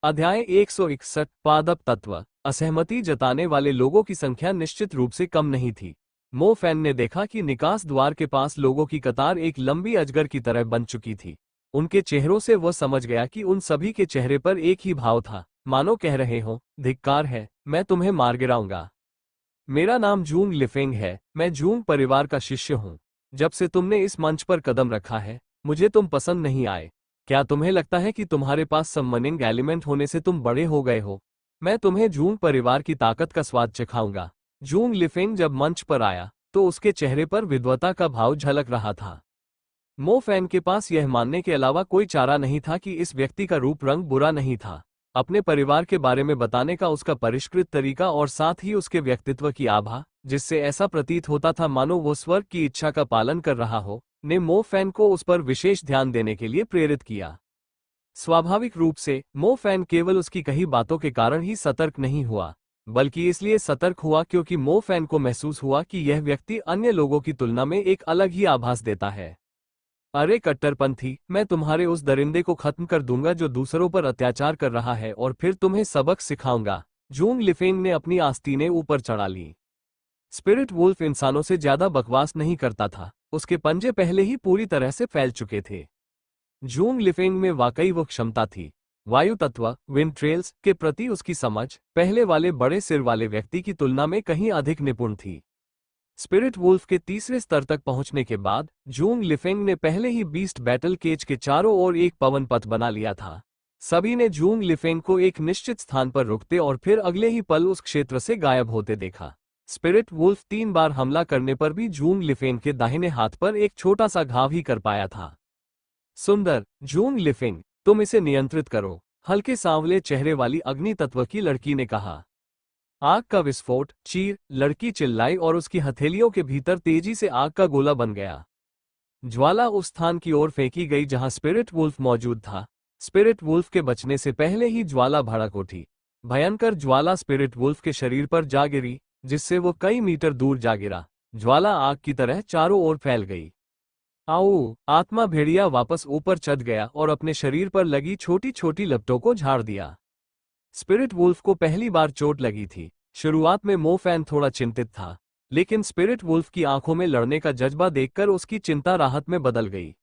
अध्याय 161 पादप तत्व। असहमति जताने वाले लोगों की संख्या निश्चित रूप से कम नहीं थी। मो फैन ने देखा कि निकास द्वार के पास लोगों की कतार एक लंबी अजगर की तरह बन चुकी थी। उनके चेहरों से वह समझ गया कि उन सभी के चेहरे पर एक ही भाव था, मानो कह रहे हो, धिक्कार है, मैं तुम्हें मार गिराऊंगा। मेरा नाम जूंग लिफेंग है, मैं जूंग परिवार का शिष्य हूँ। जब से तुमने इस मंच पर कदम रखा है, मुझे तुम पसंद नहीं आए। क्या तुम्हें लगता है कि तुम्हारे पास समनिंग एलिमेंट होने से तुम बड़े हो गए हो? मैं तुम्हें जूंग परिवार की ताकत का स्वाद चखाऊंगा। जूंग लिफेंग जब मंच पर आया तो उसके चेहरे पर विद्वता का भाव झलक रहा था। मो फैन के पास यह मानने के अलावा कोई चारा नहीं था कि इस व्यक्ति का रूप रंग बुरा नहीं था। अपने परिवार के बारे में बताने का उसका परिष्कृत तरीका और साथ ही उसके व्यक्तित्व की आभा, जिससे ऐसा प्रतीत होता था मानो वो स्वर्ग की इच्छा का पालन कर रहा हो, ने मो फैन को उस पर विशेष ध्यान देने के लिए प्रेरित किया। स्वाभाविक रूप से मो फैन केवल उसकी कही बातों के कारण ही सतर्क नहीं हुआ, बल्कि इसलिए सतर्क हुआ क्योंकि मो फैन को महसूस हुआ कि यह व्यक्ति अन्य लोगों की तुलना में एक अलग ही आभास देता है। अरे कट्टरपंथी, मैं तुम्हारे उस दरिंदे को खत्म कर दूंगा जो दूसरों पर अत्याचार कर रहा है और फिर तुम्हें सबक सिखाऊंगा। जूंग लिफेंग ने अपनी आस्तीनें ऊपर चढ़ा ली। स्पिरिट वुल्फ इंसानों से ज्यादा बकवास नहीं करता था, उसके पंजे पहले ही पूरी तरह से फैल चुके थे। जूंग लिफेंग में वाकई वो क्षमता थी। वायु तत्व विंड ट्रेल्स के प्रति उसकी समझ पहले वाले बड़े सिर वाले व्यक्ति की तुलना में कहीं अधिक निपुण थी। स्पिरिट वुल्फ के तीसरे स्तर तक पहुंचने के बाद जूंग लिफेंग ने पहले ही बीस्ट बैटल केज के चारों ओर एक पवन पथ बना लिया था। सभी ने जूंग लिफेंग को एक निश्चित स्थान पर रुकते और फिर अगले ही पल उस क्षेत्र से गायब होते देखा। स्पिरिट वुल्फ 3 बार हमला करने पर भी जूंग लिफेंग के दाहिने हाथ पर एक छोटा सा घाव ही कर पाया था। सुंदर, जूंग लिफेंग, तुम इसे नियंत्रित करो, हल्के सांवले चेहरे वाली अग्नि तत्व की लड़की ने कहा। आग का विस्फोट, चीर, लड़की चिल्लाई और उसकी हथेलियों के भीतर तेजी से आग का गोला बन गया। ज्वाला उस स्थान की ओर फेंकी गई जहां स्पिरिट वुल्फ मौजूद था। स्पिरिट वुल्फ के बचने से पहले ही ज्वाला भड़क उठी। भयंकर ज्वाला स्पिरिट वुल्फ के शरीर पर जा गिरी, जिससे वो कई मीटर दूर जा गिरा। ज्वाला आग की तरह चारों ओर फैल गई। आओ! आत्मा भेड़िया वापस ऊपर चढ़ गया और अपने शरीर पर लगी छोटी छोटी लपटों को झाड़ दिया। स्पिरिट वुल्फ को पहली बार चोट लगी थी। शुरुआत में मो फैन थोड़ा चिंतित था, लेकिन स्पिरिट वुल्फ की आंखों में लड़ने का जज्बा देखकर उसकी चिंता राहत में बदल गई।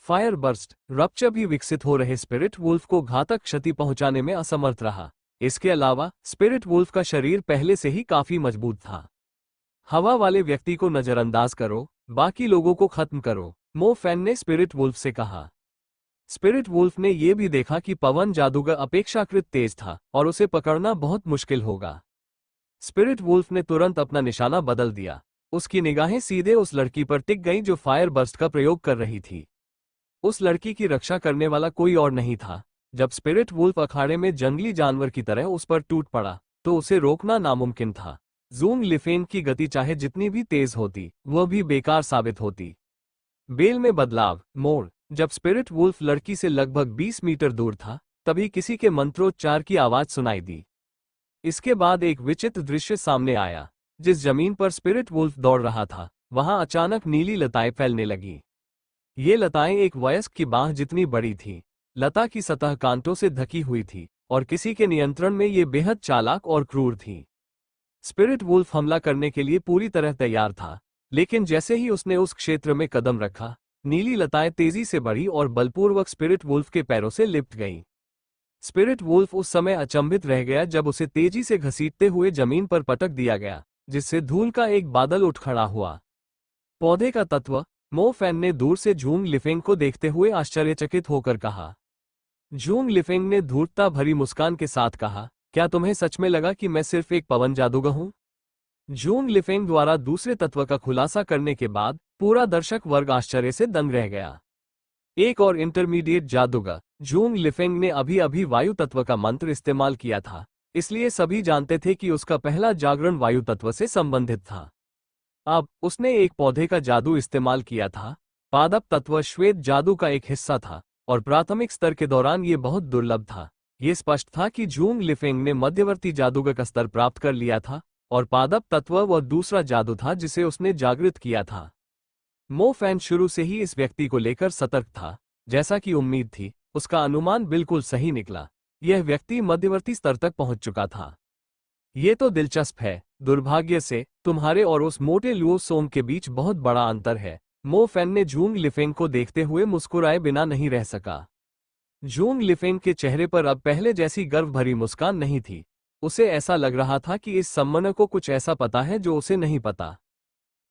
फायर बर्स्ट रप्चर भी विकसित हो रहे स्पिरिट वुल्फ को घातक क्षति पहुंचाने में असमर्थ रहा। इसके अलावा स्पिरिट वुल्फ का शरीर पहले से ही काफी मजबूत था। हवा वाले व्यक्ति को नजरअंदाज करो, बाकी लोगों को खत्म करो, मो फैन ने स्पिरिट वुल्फ से कहा। स्पिरिट वुल्फ ने यह भी देखा कि पवन जादूगर अपेक्षाकृत तेज था और उसे पकड़ना बहुत मुश्किल होगा। स्पिरिट वुल्फ ने तुरंत अपना निशाना बदल दिया। उसकी निगाहें सीधे उस लड़की पर टिक गईं जो फायर बर्स्ट का प्रयोग कर रही थी। उस लड़की की रक्षा करने वाला कोई और नहीं था। जब स्पिरिट वुल्फ अखाड़े में जंगली जानवर की तरह उस पर टूट पड़ा तो उसे रोकना नामुमकिन था। जूंग लिफेंग की गति चाहे जितनी भी तेज होती, वह भी बेकार साबित होती। बेल में बदलाव, मोड़। जब स्पिरिट वुल्फ लड़की से लगभग 20 मीटर दूर था, तभी किसी के मंत्रोच्चार की आवाज सुनाई दी। इसके बाद एक विचित्र दृश्य सामने आया। जिस जमीन पर स्पिरिट वुल्फ दौड़ रहा था, वहां अचानक नीली लताएं फैलने लगीं। ये लताएं एक वयस्क की बांह जितनी बड़ी थीं। लता की सतह कांटों से ढकी हुई थी और किसी के नियंत्रण में ये बेहद चालाक और क्रूर थीं। स्पिरिट वुल्फ हमला करने के लिए पूरी तरह तैयार था, लेकिन जैसे ही उसने उस क्षेत्र में कदम रखा, नीली लताएं तेजी से बढ़ी और बलपूर्वक स्पिरिट वुल्फ के पैरों से लिपट गईं। स्पिरिट वुल्फ उस समय अचंभित रह गया जब उसे तेजी से घसीटते हुए जमीन पर पटक दिया गया, जिससे धूल का एक बादल उठ खड़ा हुआ। पौधे का तत्व, मो फैन ने दूर से जूंग लिफेंग को देखते हुए आश्चर्यचकित होकर कहा। जूंग लिफेंग ने धूर्तता भरी मुस्कान के साथ कहा, क्या तुम्हें सच में लगा कि मैं सिर्फ एक पवन जादूगर हूं? जूंग लिफेंग द्वारा दूसरे तत्व का खुलासा करने के बाद पूरा दर्शक वर्ग आश्चर्य से दंग रह गया। एक और इंटरमीडिएट जादूगर, जूंग लिफेंग ने अभी अभी वायु तत्व का मंत्र इस्तेमाल किया था, इसलिए सभी जानते थे कि उसका पहला जागरण वायु तत्व से संबंधित था। अब उसने एक पौधे का जादू इस्तेमाल किया था। पादप तत्व श्वेत जादू का एक हिस्सा था और प्राथमिक स्तर के दौरान ये बहुत दुर्लभ था। ये स्पष्ट था कि जूंग लिफेंग ने मध्यवर्ती जादूगर का स्तर प्राप्त कर लिया था और पादप तत्व वह दूसरा जादू था जिसे उसने जागृत किया था। मो फैन शुरू से ही इस व्यक्ति को लेकर सतर्क था। जैसा कि उम्मीद थी, उसका अनुमान बिल्कुल सही निकला। यह व्यक्ति मध्यवर्ती स्तर तक पहुंच चुका था। ये तो दिलचस्प है। दुर्भाग्य से तुम्हारे और उस मोटे लुओ सोंग के बीच बहुत बड़ा अंतर है। मो फैन ने जूंग लिफेंग को देखते हुए मुस्कुराए बिना नहीं रह सका। जूंग लिफेंग के चेहरे पर अब पहले जैसी गर्व भरी मुस्कान नहीं थी। उसे ऐसा लग रहा था कि इस सम्मन को कुछ ऐसा पता है जो उसे नहीं पता।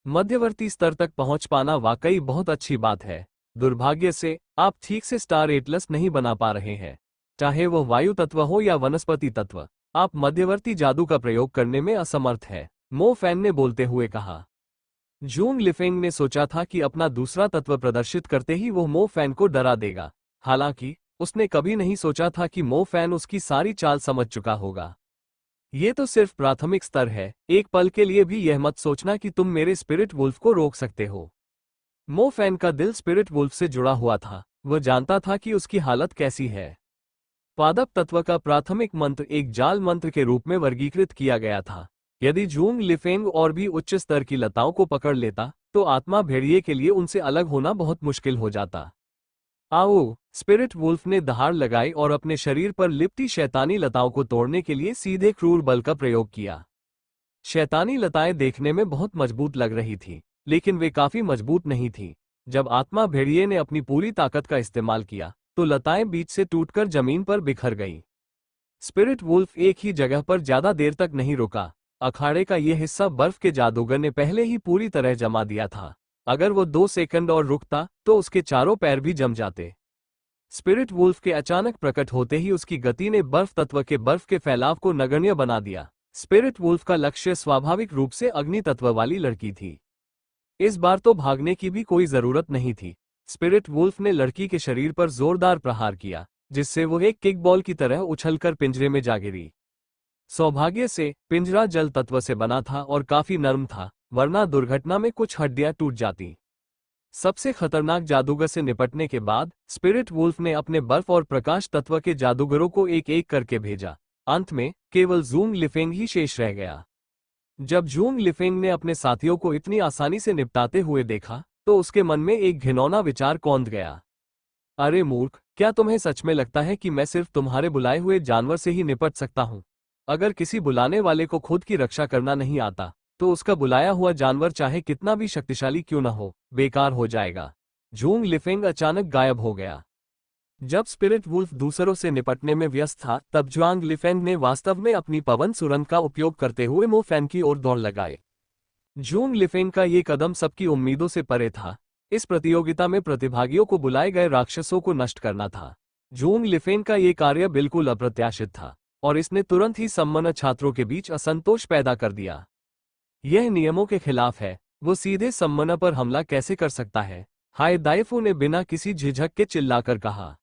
मध्यवर्ती स्तर तक पहुंच पाना वाकई बहुत अच्छी बात है। दुर्भाग्य से आप ठीक से स्टार एटलस नहीं बना पा रहे हैं। चाहे वह वायु तत्व हो या वनस्पति तत्व, आप मध्यवर्ती जादू का प्रयोग करने में असमर्थ है, मो फैन ने बोलते हुए कहा। जूंग लिफेंग ने सोचा था कि अपना दूसरा तत्व प्रदर्शित करते ही वो मो फैन को डरा देगा। हालांकि उसने कभी नहीं सोचा था कि मो फैन उसकी सारी चाल समझ चुका होगा। ये तो सिर्फ प्राथमिक स्तर है। एक पल के लिए भी यह मत सोचना कि तुम मेरे स्पिरिट वुल्फ को रोक सकते हो। मो फैन का दिल स्पिरिट वुल्फ से जुड़ा हुआ था। वह जानता था कि उसकी हालत कैसी है। पादप तत्व का प्राथमिक मंत्र एक जाल मंत्र के रूप में वर्गीकृत किया गया था। यदि जूंग लिफेंग और भी उच्च स्तर की लताओं को पकड़ लेता तो आत्मा भेड़िए के लिए उनसे अलग होना बहुत मुश्किल हो जाता। आओ, स्पिरिट वुल्फ ने दहाड़ लगाई और अपने शरीर पर लिपटी शैतानी लताओं को तोड़ने के लिए सीधे क्रूर बल का प्रयोग किया। शैतानी लताएं देखने में बहुत मजबूत लग रही थी, लेकिन वे काफी मजबूत नहीं थी। जब आत्मा भेड़िए ने अपनी पूरी ताकत का इस्तेमाल किया तो लताएं बीच से टूटकर जमीन पर बिखर गईं। स्पिरिट वुल्फ एक ही जगह पर ज्यादा देर तक नहीं रुका। अखाड़े का यह हिस्सा बर्फ के जादूगर ने पहले ही पूरी तरह जमा दिया था। अगर वो 2 सेकंड और रुकता तो उसके चारों पैर भी जम जाते। स्पिरिट वुल्फ के अचानक प्रकट होते ही उसकी गति ने बर्फ तत्व के बर्फ के फैलाव को नगण्य बना दिया। स्पिरिट वुल्फ का लक्ष्य स्वाभाविक रूप से अग्नि तत्व वाली लड़की थी। इस बार तो भागने की भी कोई जरूरत नहीं थी। स्पिरिट वुल्फ ने लड़की के शरीर पर जोरदार प्रहार किया, जिससे वो एक किकबॉल की तरह उछलकर पिंजरे में जा गिरी। सौभाग्य से पिंजरा जल तत्व से बना था और काफी नरम था, वरना दुर्घटना में कुछ हड्डियां टूट जाती। सबसे खतरनाक जादूगर से निपटने के बाद स्पिरिट वुल्फ ने अपने बर्फ और प्रकाश तत्व के जादूगरों को एक एक करके भेजा। अंत में केवल जूंग लिफेंग ही शेष रह गया। जब जूंग लिफेंग ने अपने साथियों को इतनी आसानी से निपटाते हुए देखा तो उसके मन में एक घिनौना विचार कौंध गया। अरे मूर्ख, क्या तुम्हें सच में लगता है कि मैं सिर्फ तुम्हारे बुलाए हुए जानवर से ही निपट सकता हूं? अगर किसी बुलाने वाले को खुद की रक्षा करना नहीं आता तो उसका बुलाया हुआ जानवर चाहे कितना भी शक्तिशाली क्यों न हो, बेकार हो जाएगा। जूंग लिफेंग अचानक गायब हो गया। जब स्पिरिट वुल्फ दूसरों से निपटने में व्यस्त था तब जुआंग लिफेंग ने वास्तव में अपनी पवन सुरंग का उपयोग करते हुए मो फैन की ओर दौड़ लगाए। जूंग लिफेंग का ये कदम सबकी उम्मीदों से परे था। इस प्रतियोगिता में प्रतिभागियों को बुलाए गए राक्षसों को नष्ट करना था। जूंग लिफेंग का ये कार्य बिल्कुल अप्रत्याशित था और इसने तुरंत ही सम्मन छात्रों के बीच असंतोष पैदा कर दिया। यह नियमों के खिलाफ है। वो सीधे सम्मन पर हमला कैसे कर सकता है? हाय दाइफू ने बिना किसी झिझक के चिल्लाकर कहा।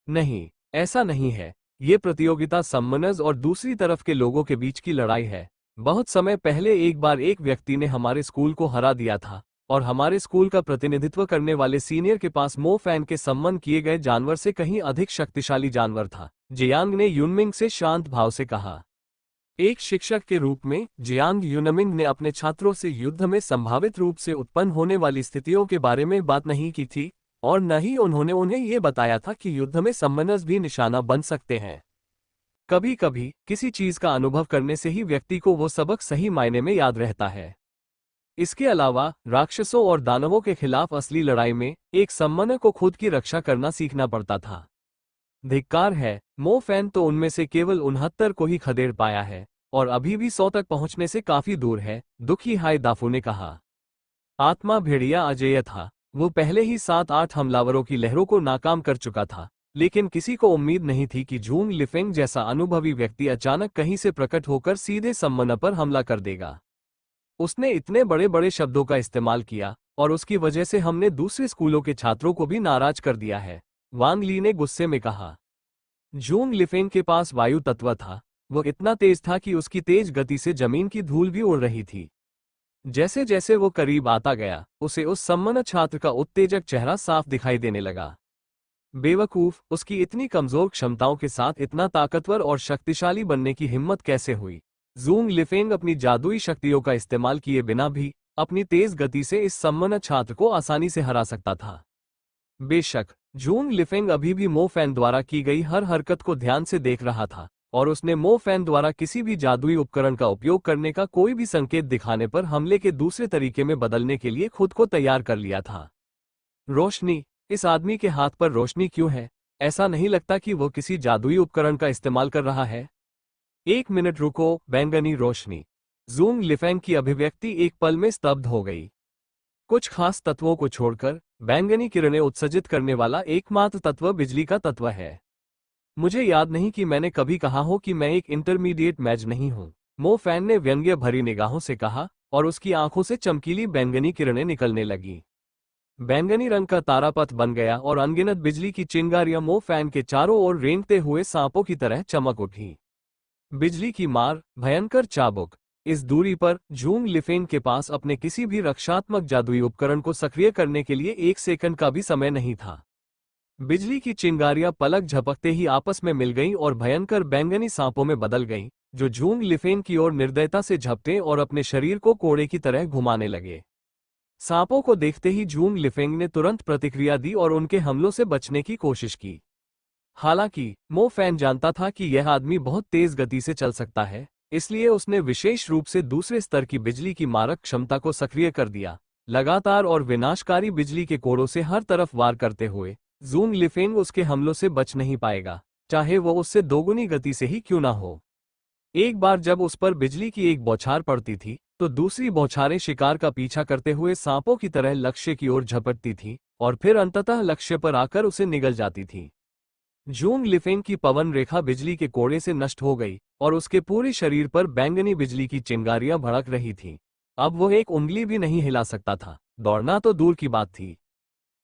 नहीं, ऐसा नहीं है। ये प्रतियोगिता सम्मनर्स और दूसरी तरफ के लोगों के बीच की लड़ाई है। बहुत समय पहले एक बार एक व्यक्ति ने हमारे स्कूल को हरा दिया था और हमारे स्कूल का प्रतिनिधित्व करने वाले सीनियर के पास मो फैन के सम्मन किए गए जानवर से कहीं अधिक शक्तिशाली जानवर था, जियांग ने यूनमिंग से शांत भाव से कहा। एक शिक्षक के रूप में जियांग यूनमिंग ने अपने छात्रों से युद्ध में संभावित रूप से उत्पन्न होने वाली स्थितियों के बारे में बात नहीं की थी और न ही उन्होंने उन्हें यह बताया था कि युद्ध में सम्मनर्स भी निशाना बन सकते हैं। कभी कभी किसी चीज का अनुभव करने से ही व्यक्ति को वो सबक सही मायने में याद रहता है। इसके अलावा राक्षसों और दानवों के खिलाफ असली लड़ाई में एक सम्मनर को खुद की रक्षा करना सीखना पड़ता था। धिक्कार है, मो फैन तो उनमें से केवल 69 को ही खदेड़ पाया है और अभी भी 100 तक पहुंचने से काफी दूर है, दुखी हाय दाफू ने कहा। आत्मा भेड़िया अजेय था। वो पहले ही 7-8 हमलावरों की लहरों को नाकाम कर चुका था, लेकिन किसी को उम्मीद नहीं थी कि जूंग लिफेंग जैसा अनुभवी व्यक्ति अचानक कहीं से प्रकट होकर सीधे सम्मन पर हमला कर देगा। उसने इतने बड़े बड़े शब्दों का इस्तेमाल किया और उसकी वजह से हमने दूसरे स्कूलों के छात्रों को भी नाराज कर दिया है, वांग ली ने गुस्से में कहा। जूंग लिफेंग के पास वायु तत्व था। वो इतना तेज था कि उसकी तेज गति से जमीन की धूल भी उड़ रही थी। जैसे जैसे वो करीब आता गया उसे उस सम्मन छात्र का उत्तेजक चेहरा साफ दिखाई देने लगा। बेवकूफ, उसकी इतनी कमजोर क्षमताओं के साथ इतना ताकतवर और शक्तिशाली बनने की हिम्मत कैसे हुई? जूंग लिफेंग अपनी जादुई शक्तियों का इस्तेमाल किए बिना भी अपनी तेज गति से इस सम्मन छात्र को आसानी से हरा सकता था। बेशक जूंग लिफेंग अभी भी मो फैन द्वारा की गई हर हरकत को ध्यान से देख रहा था और उसने मो फैन द्वारा किसी भी जादुई उपकरण का उपयोग करने का कोई भी संकेत दिखाने पर हमले के दूसरे तरीके में बदलने के लिए खुद को तैयार कर लिया था। रोशनी, इस आदमी के हाथ पर रोशनी क्यों है? ऐसा नहीं लगता कि वो किसी जादुई उपकरण का इस्तेमाल कर रहा है। 1 मिनट रुको, बैंगनी रोशनी। जूंग लिफेंग की अभिव्यक्ति एक पल में स्तब्ध हो गई। कुछ खास तत्वों को छोड़कर बैंगनी किरणें उत्सर्जित करने वाला एकमात्र तत्व बिजली का तत्व है। मुझे याद नहीं कि मैंने कभी कहा हो कि मैं एक इंटरमीडिएट मैज नहीं हूं, मो फैन ने व्यंग्य भरी निगाहों से कहा और उसकी आंखों से चमकीली बैंगनी किरणें निकलने लगीं। बैंगनी रंग का तारापथ बन गया और अनगिनत बिजली की चिंगारियां मो फैन के चारों ओर रेंगते हुए सांपों की तरह चमक उठी। बिजली की मार, भयंकर चाबुक। इस दूरी पर जूंग लिफेंग के पास अपने किसी भी रक्षात्मक जादुई उपकरण को सक्रिय करने के लिए 1 सेकंड का भी समय नहीं था। बिजली की चिंगारियां पलक झपकते ही आपस में मिल गईं और भयंकर बैंगनी सांपों में बदल गईं, जो जूंग लिफेंग की ओर निर्दयता से झपटे और अपने शरीर को कोड़े की तरह घुमाने लगे। सांपों को देखते ही जूंग लिफेंग ने तुरंत प्रतिक्रिया दी और उनके हमलों से बचने की कोशिश की। हालांकि मो फैन जानता था कि यह आदमी बहुत तेज गति से चल सकता है, इसलिए उसने विशेष रूप से दूसरे स्तर की बिजली की मारक क्षमता को सक्रिय कर दिया। लगातार और विनाशकारी बिजली के कोड़ों से हर तरफ वार करते हुए जूंग लिफेंग उसके हमलों से बच नहीं पाएगा, चाहे वो उससे दोगुनी गति से ही क्यों ना हो। एक बार जब उस पर बिजली की एक बौछार पड़ती थी तो दूसरी बौछारें शिकार का पीछा करते हुए सांपों की तरह लक्ष्य की ओर झपटती थीं और फिर अंततः लक्ष्य पर आकर उसे निगल जाती थीं। जूंग लिफेंग की पवन रेखा बिजली के कोड़े से नष्ट हो गई और उसके पूरे शरीर पर बैंगनी बिजली की चिंगारियां भड़क रही थीं। अब वो एक उंगली भी नहीं हिला सकता था, दौड़ना तो दूर की बात थी।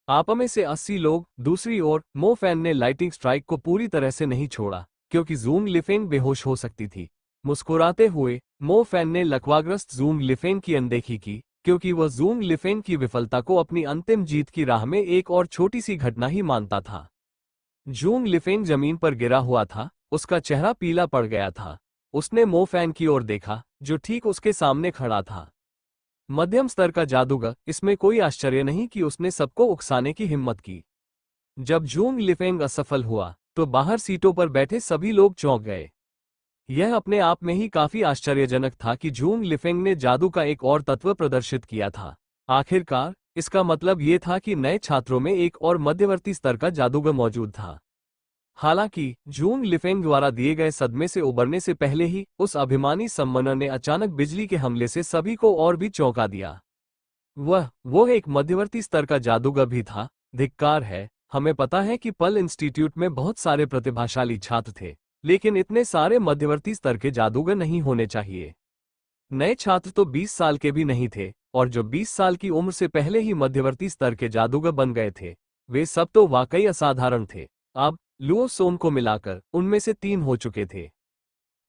आप में से 80 लोग। दूसरी ओर मो फैन ने लाइटिंग स्ट्राइक को पूरी तरह से नहीं छोड़ा, क्योंकि जूंग लिफेंग बेहोश हो सकती थी। मुस्कुराते हुए मो फैन ने लकवाग्रस्त जूंग लिफेंग की अनदेखी की, क्योंकि वह जूंग लिफेंग की विफलता को अपनी अंतिम जीत की राह में एक और छोटी सी घटना ही मानता था। जूंग लिफेंग जमीन पर गिरा हुआ था, उसका चेहरा पीला पड़ गया था। उसने मो फैन की ओर देखा, जो ठीक उसके सामने खड़ा था। मध्यम स्तर का जादूगर, इसमें कोई आश्चर्य नहीं कि उसने सबको उकसाने की हिम्मत की। जब जूंग लिफेंग असफल हुआ तो बाहर सीटों पर बैठे सभी लोग चौंक गए। यह अपने आप में ही काफी आश्चर्यजनक था कि जूंग लिफेंग ने जादू का एक और तत्व प्रदर्शित किया था। आखिरकार इसका मतलब ये था कि नए छात्रों में एक और मध्यवर्ती स्तर का जादूगर मौजूद था। हालांकि जूंग लिफेंग द्वारा दिए गए सदमे से उबरने से पहले ही उस अभिमानी सम्मनर ने अचानक बिजली के हमले से सभी को और भी चौंका दिया। वो एक मध्यवर्ती स्तर का जादूगर भी था। धिक्कार है, हमें पता है कि पल इंस्टीट्यूट में बहुत सारे प्रतिभाशाली छात्र थे, लेकिन इतने सारे मध्यवर्ती स्तर के जादूगर नहीं होने चाहिए। नए छात्र तो 20 साल के भी नहीं थे, और जो 20 साल की उम्र से पहले ही मध्यवर्ती स्तर के जादूगर बन गए थे, वे सब तो वाकई असाधारण थे। अब लुओ सोन को मिलाकर उनमें से 3 हो चुके थे।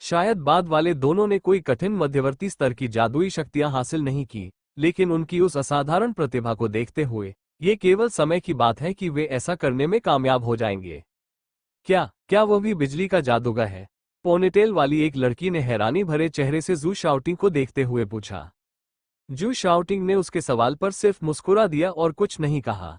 शायद बाद वाले दोनों ने कोई कठिन मध्यवर्ती स्तर की जादुई शक्तियां हासिल नहीं की, लेकिन उनकी उस असाधारण प्रतिभा को देखते हुए ये केवल समय की बात है कि वे ऐसा करने में कामयाब हो जाएंगे। क्या वो भी बिजली का जादूगर है? पोनीटेल वाली एक लड़की ने हैरानी भरे चेहरे से जू शाओटिंग को देखते हुए पूछा। जू शाओटिंग ने उसके सवाल पर सिर्फ मुस्कुरा दिया और कुछ नहीं कहा।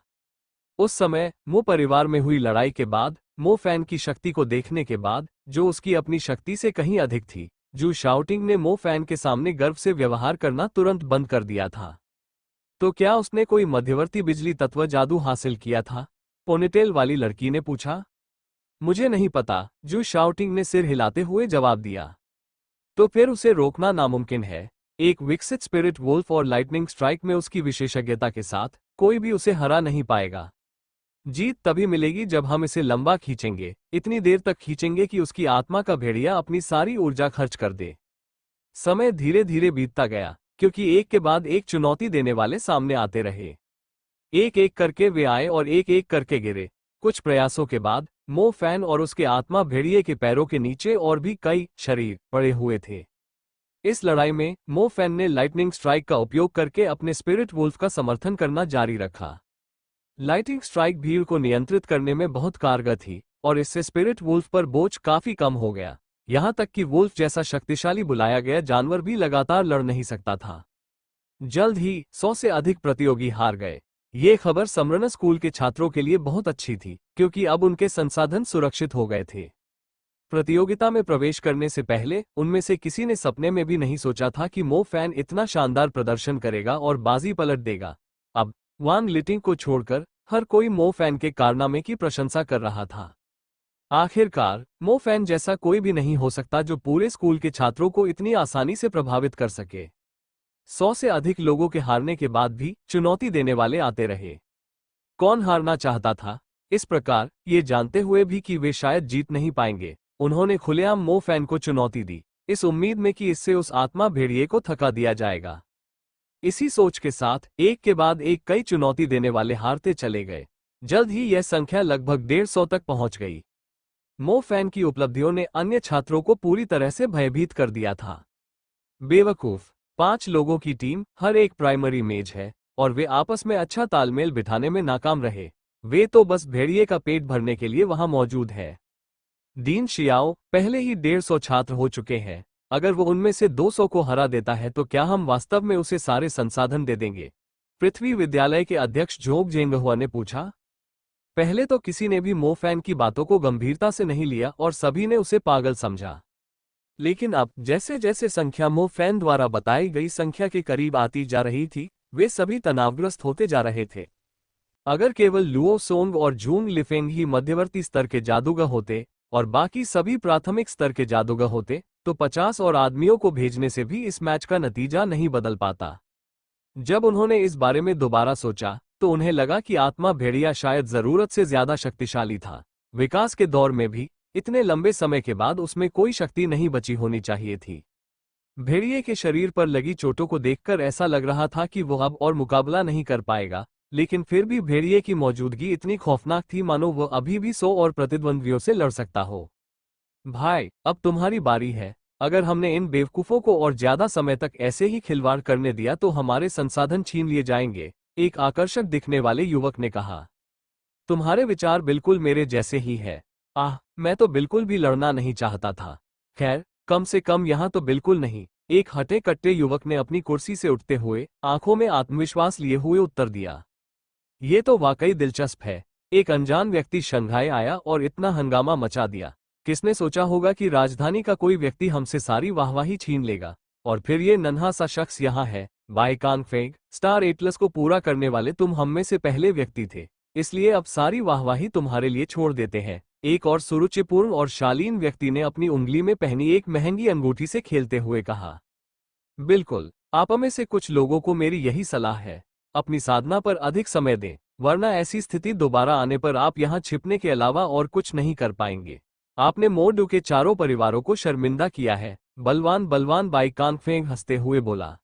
उस समय मो परिवार में हुई लड़ाई के बाद, मो फैन की शक्ति को देखने के बाद, जो उसकी अपनी शक्ति से कहीं अधिक थी, जू शाओटिंग ने मो फैन के सामने गर्व से व्यवहार करना तुरंत बंद कर दिया था। तो क्या उसने कोई मध्यवर्ती बिजली तत्व जादू हासिल किया था? पोनीटेल वाली लड़की ने पूछा। मुझे नहीं पता, जू शाओटिंग ने सिर हिलाते हुए जवाब दिया। तो फिर उसे रोकना नामुमकिन है। एक विकसित स्पिरिट वुल्फ और लाइटनिंग स्ट्राइक में उसकी विशेषज्ञता के साथ कोई भी उसे हरा नहीं पाएगा। जीत तभी मिलेगी जब हम इसे लंबा खींचेंगे, इतनी देर तक खींचेंगे कि उसकी आत्मा का भेड़िया अपनी सारी ऊर्जा खर्च कर दे। समय धीरे धीरे बीतता गया, क्योंकि एक के बाद एक चुनौती देने वाले सामने आते रहे। एक एक करके वे आए और एक एक करके गिरे। कुछ प्रयासों के बाद मो फैन और उसके आत्मा भेड़िए के पैरों के नीचे और भी कई शरीर पड़े हुए थे। इस लड़ाई में मो फैन ने लाइटनिंग स्ट्राइक का उपयोग करके अपने स्पिरिट वुल्फ का समर्थन करना जारी रखा। लाइटनिंग स्ट्राइक भीड़ को नियंत्रित करने में बहुत कारगर थी और इससे स्पिरिट वुल्फ पर बोझ काफी कम हो गया। यहां तक कि वुल्फ जैसा शक्तिशाली बुलाया गया जानवर भी लगातार लड़ नहीं सकता था। जल्द ही 100 से अधिक प्रतियोगी हार गए। ये खबर समरन स्कूल के छात्रों के लिए बहुत अच्छी थी, क्योंकि अब उनके संसाधन सुरक्षित हो गए थे। प्रतियोगिता में प्रवेश करने से पहले उनमें से किसी ने सपने में भी नहीं सोचा था कि मो फैन इतना शानदार प्रदर्शन करेगा और बाजी पलट देगा। अब वांग लिटिंग को छोड़कर हर कोई मो फैन के कारनामे की प्रशंसा कर रहा था। आखिरकार मो फैन जैसा कोई भी नहीं हो सकता जो पूरे स्कूल के छात्रों को इतनी आसानी से प्रभावित कर सके। 100 से अधिक लोगों के हारने के बाद भी चुनौती देने वाले आते रहे। कौन हारना चाहता था? इस प्रकार ये जानते हुए भी कि वे शायद जीत नहीं पाएंगे, उन्होंने खुलेआम मो फैन को चुनौती दी, इस उम्मीद में कि इससे उस आत्मा भेड़िए को थका दिया जाएगा। इसी सोच के साथ एक के बाद एक कई चुनौती देने वाले हारते चले गए। जल्द ही यह संख्या लगभग 150 तक पहुंच गई। मो फैन की उपलब्धियों ने अन्य छात्रों को पूरी तरह से भयभीत कर दिया था। बेवकूफ, 5 लोगों की टीम, हर एक प्राइमरी मेज है, और वे आपस में अच्छा तालमेल बिठाने में नाकाम रहे। वे तो बस भेड़िए का पेट भरने के लिए वहां मौजूद है। डीन शियाओ, पहले ही 150 छात्र हो चुके हैं, अगर वो उनमें से 200 को हरा देता है तो क्या हम वास्तव में उसे सारे संसाधन दे देंगे? पृथ्वी विद्यालय के अध्यक्ष जोग जेंगहुआ ने पूछा। पहले तो किसी ने भी मो फैन की बातों को गंभीरता से नहीं लिया और सभी ने उसे पागल समझा। लेकिन अब जैसे जैसे संख्या मो फैन द्वारा बताई गई संख्या के करीब आती जा रही थी, वे सभी तनावग्रस्त होते जा रहे थे। अगर केवल लुओ सोंग और जूंग लिफेंग ही मध्यवर्ती स्तर के जादूगर होते और बाकी सभी प्राथमिक स्तर के जादूगर होते, तो 50 और आदमियों को भेजने से भी इस मैच का नतीजा नहीं बदल पाता। जब उन्होंने इस बारे में दोबारा सोचा, तो उन्हें लगा कि आत्मा भेड़िया शायद जरूरत से ज्यादा शक्तिशाली था। विकास के दौर में भी इतने लंबे समय के बाद उसमें कोई शक्ति नहीं बची होनी चाहिए थी। भेड़िए के शरीर पर लगी चोटों को देखकर ऐसा लग रहा था कि वो अब और मुकाबला नहीं कर पाएगा, लेकिन फिर भी भेड़िए की मौजूदगी इतनी खौफनाक थी मानो वह अभी भी 100 और प्रतिद्वंद्वियों से लड़ सकता हो। भाई, अब तुम्हारी बारी है। अगर हमने इन बेवकूफों को और ज्यादा समय तक ऐसे ही खिलवाड़ करने दिया तो हमारे संसाधन छीन लिए जाएंगे, एक आकर्षक दिखने वाले युवक ने कहा। तुम्हारे विचार बिल्कुल मेरे जैसे ही है। मैं तो बिल्कुल भी लड़ना नहीं चाहता था। खैर, कम से कम यहाँ तो बिल्कुल नहीं, एक हटे कट्टे युवक ने अपनी कुर्सी से उठते हुए आंखों में आत्मविश्वास लिए हुए उत्तर दिया। ये तो वाकई दिलचस्प है। एक अनजान व्यक्ति शंघाई आया और इतना हंगामा मचा दिया। किसने सोचा होगा कि राजधानी का कोई व्यक्ति हमसे सारी वाहवाही छीन लेगा, और फिर ये नन्हा सा शख्स यहाँ है। बाय कांगफेंग, स्टार एटलस को पूरा करने वाले तुम हम में से पहले व्यक्ति थे, इसलिए अब सारी वाहवाही तुम्हारे लिए छोड़ देते हैं। एक और सुरुचिपूर्ण और शालीन व्यक्ति ने अपनी उंगली में पहनी एक महंगी अंगूठी से खेलते हुए कहा। बिल्कुल, आप में से कुछ लोगों को मेरी यही सलाह है। अपनी साधना पर अधिक समय दें, वरना ऐसी स्थिति दोबारा आने पर आप यहाँ छिपने के अलावा और कुछ नहीं कर पाएंगे। आपने मोडू के चारों परिवारों को शर्मिंदा किया है। बलवान बलवान बाई कांगफेंग हंसते हुए बोला।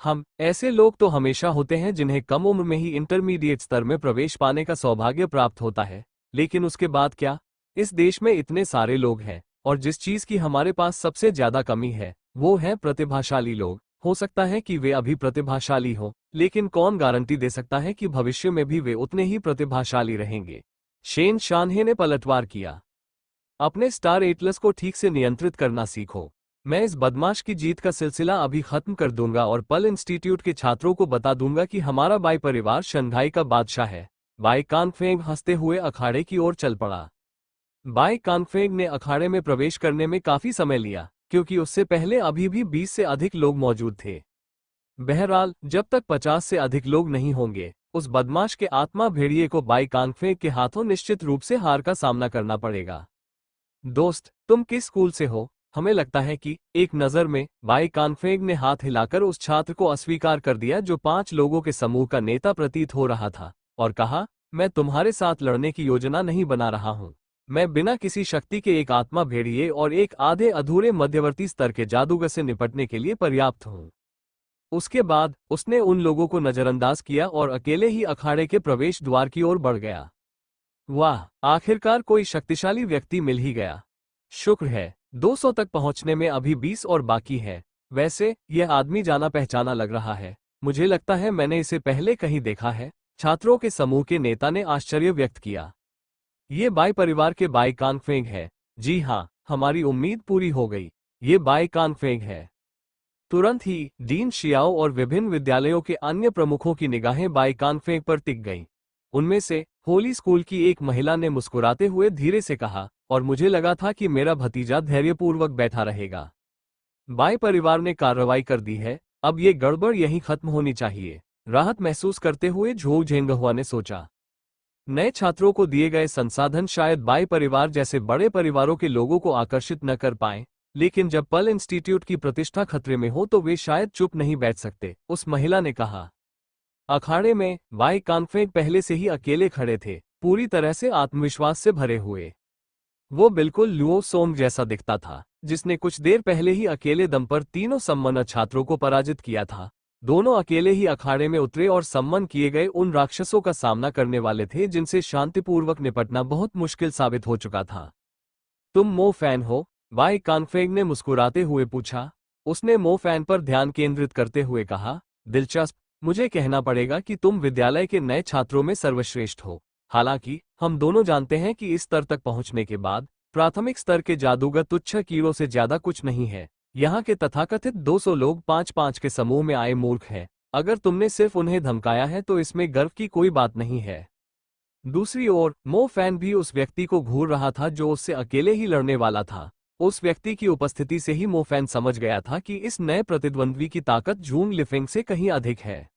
हम ऐसे लोग तो हमेशा होते हैं जिन्हें कम उम्र में ही इंटरमीडिएट स्तर में प्रवेश पाने का सौभाग्य प्राप्त होता है, लेकिन उसके बाद क्या? इस देश में इतने सारे लोग हैं, और जिस चीज की हमारे पास सबसे ज्यादा कमी है वो है प्रतिभाशाली लोग। हो सकता है कि वे अभी प्रतिभाशाली हों, लेकिन कौन गारंटी दे सकता है कि भविष्य में भी वे उतने ही प्रतिभाशाली रहेंगे? शेन शानहे ने पलटवार किया। अपने स्टार एटलस को ठीक से नियंत्रित करना सीखो। मैं इस बदमाश की जीत का सिलसिला अभी खत्म कर दूंगा और पल इंस्टीट्यूट के छात्रों को बता दूंगा कि हमारा बाई परिवार शंघाई का बादशाह है। बाई कांगफेंग हंसते हुए अखाड़े की ओर चल पड़ा। बाई कांगफेंग ने अखाड़े में प्रवेश करने में काफी समय लिया, क्योंकि उससे पहले अभी भी 20 से अधिक लोग मौजूद थे। बहरहाल, जब तक 50 से अधिक लोग नहीं होंगे, उस बदमाश के आत्मा भेड़िए को बाई कांगफेंग के हाथों निश्चित रूप से हार का सामना करना पड़ेगा। दोस्त, तुम किस स्कूल से हो? हमें लगता है कि एक नज़र में बाई कांगफेंग ने हाथ हिलाकर उस छात्र को अस्वीकार कर दिया जो 5 लोगों के समूह का नेता प्रतीत हो रहा था, और कहा, मैं तुम्हारे साथ लड़ने की योजना नहीं बना रहा हूं। मैं बिना किसी शक्ति के एक आत्मा भेड़िए और एक आधे अधूरे मध्यवर्ती स्तर के जादूगर से निपटने के लिए पर्याप्त हूं। उसके बाद उसने उन लोगों को नजरअंदाज किया और अकेले ही अखाड़े के प्रवेश द्वार की ओर बढ़ गया। वाह, आखिरकार कोई शक्तिशाली व्यक्ति मिल ही गया। शुक्र है, 200 तक पहुंचने में अभी 20 और बाकी है। वैसे यह आदमी जाना पहचाना लग रहा है। मुझे लगता है मैंने इसे पहले कहीं देखा है। छात्रों के समूह के नेता ने आश्चर्य व्यक्त किया। ये बाई परिवार के बाई कांगफेंग है। जी हाँ, हमारी उम्मीद पूरी हो गई। ये बाई कांगफेंग है। तुरंत ही डीन शियाओ और विभिन्न विद्यालयों के अन्य प्रमुखों की निगाहें बाई कांगफेंग पर टिक गईं। उनमें से होली स्कूल की एक महिला ने मुस्कुराते हुए धीरे से कहा, और मुझे लगा था कि मेरा भतीजा धैर्यपूर्वक बैठा रहेगा। बाई परिवार ने कार्रवाई कर दी है, अब ये गड़बड़ यहीं खत्म होनी चाहिए। राहत महसूस करते हुए झोउ झेंगहुआ ने सोचा। नए छात्रों को दिए गए संसाधन शायद बाई परिवार जैसे बड़े परिवारों के लोगों को आकर्षित न कर पाएं, लेकिन जब पर्ल इंस्टीट्यूट की प्रतिष्ठा खतरे में हो तो वे शायद चुप नहीं बैठ सकते, उस महिला ने कहा। अखाड़े में बाई कांगफेंग पहले से ही अकेले खड़े थे, पूरी तरह से आत्मविश्वास से भरे हुए। वो बिल्कुल लुओ सोंग जैसा दिखता था, जिसने कुछ देर पहले ही अकेले दम पर तीनों सम्मन छात्रों को पराजित किया था। दोनों अकेले ही अखाड़े में उतरे और सम्मन किए गए उन राक्षसों का सामना करने वाले थे जिनसे शांतिपूर्वक निपटना बहुत मुश्किल साबित हो चुका था। तुम मो फैन हो? बाई कांगफेंग ने मुस्कुराते हुए पूछा। उसने मो फैन पर ध्यान केंद्रित करते हुए कहा, दिलचस्प, मुझे कहना पड़ेगा कि तुम विद्यालय के नए छात्रों में सर्वश्रेष्ठ हो। हालांकि हम दोनों जानते हैं कि इस स्तर तक पहुंचने के बाद प्राथमिक स्तर के जादूगर तुच्छ कीड़ों से ज्यादा कुछ नहीं है। यहाँ के तथाकथित 200 लोग 5-5 के समूह में आए मूर्ख हैं। अगर तुमने सिर्फ उन्हें धमकाया है तो इसमें गर्व की कोई बात नहीं है। दूसरी ओर मो फैन भी उस व्यक्ति को घूर रहा था जो उससे अकेले ही लड़ने वाला था। उस व्यक्ति की उपस्थिति से ही मो फैन समझ गया था कि इस नए प्रतिद्वंद्वी की ताकत जूंग लिफेंग से कहीं अधिक है।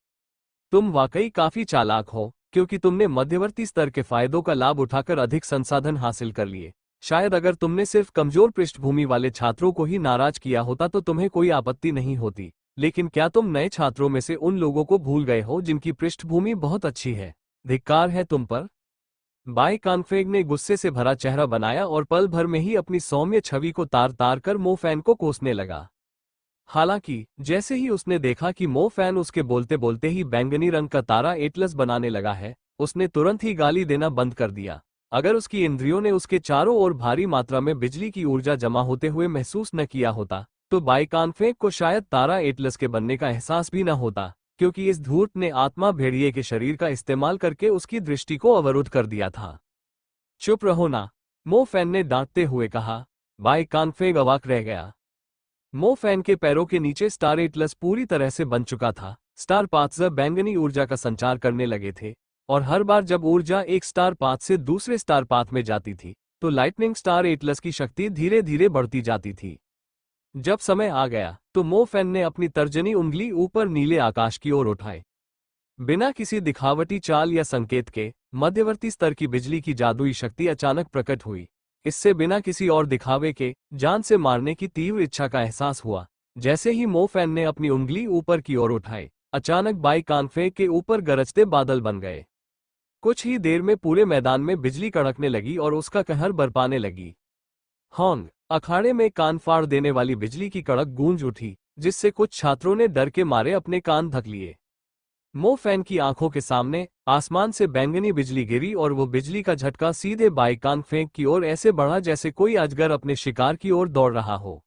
तुम वाकई काफी चालाक हो, क्योंकि तुमने मध्यवर्ती स्तर के फायदों का लाभ उठाकर अधिक संसाधन हासिल कर लिए। शायद अगर तुमने सिर्फ कमजोर पृष्ठभूमि वाले छात्रों को ही नाराज किया होता तो तुम्हें कोई आपत्ति नहीं होती, लेकिन क्या तुम नए छात्रों में से उन लोगों को भूल गए हो जिनकी पृष्ठभूमि बहुत अच्छी है? धिक्कार है तुम पर। बाई कांगफेंग ने गुस्से से भरा चेहरा बनाया और पल भर में ही अपनी सौम्य छवि को तार तार कर मो फैन को कोसने लगा। हालांकि जैसे ही उसने देखा कि मो फैन उसके बोलते बोलते ही बैंगनी रंग का तारा एटलस बनाने लगा है, उसने तुरंत ही गाली देना बंद कर दिया। अगर उसकी इंद्रियों ने उसके चारों ओर भारी मात्रा में बिजली की ऊर्जा जमा होते हुए महसूस न किया होता, तो बाई कांगफेंग को शायद तारा एटलस के बनने का एहसास भी न होता, क्योंकि इस धूर्त ने आत्मा भेड़िए के शरीर का इस्तेमाल करके उसकी दृष्टि को अवरुद्ध कर दिया था। चुप रहो ना, मो फैन ने डांटते हुए कहा। बाई कांगफेंग अवाक रह गया। मो फैन के पैरों के नीचे स्टार एटलस पूरी तरह से बन चुका था। स्टार पाथ्स बैंगनी ऊर्जा का संचार करने लगे थे, और हर बार जब ऊर्जा एक स्टार पाथ से दूसरे स्टार पाथ में जाती थी तो लाइटनिंग स्टार एटलस की शक्ति धीरे धीरे बढ़ती जाती थी। जब समय आ गया तो मो फैन ने अपनी तर्जनी उंगली ऊपर नीले आकाश की ओर उठाई। बिना किसी दिखावटी चाल या संकेत के मध्यवर्ती स्तर की बिजली की जादुई शक्ति अचानक प्रकट हुई। इससे बिना किसी और दिखावे के जान से मारने की तीव्र इच्छा का एहसास हुआ। जैसे ही मो फैन ने अपनी उंगली ऊपर की ओर उठाई, अचानक बाई कांगफेंग के ऊपर गरजते बादल बन गए। कुछ ही देर में पूरे मैदान में बिजली कड़कने लगी और उसका कहर बरपाने लगी। होंग! अखाड़े में कान फाड़ देने वाली बिजली की कड़क गूंज उठी, जिससे कुछ छात्रों ने डर के मारे अपने कान ढक लिए। मो फैन की आंखों के सामने आसमान से बैंगनी बिजली गिरी और वो बिजली का झटका सीधे बाई कांगफेंग की ओर ऐसे बढ़ा जैसे कोई अजगर अपने शिकार की ओर दौड़ रहा हो।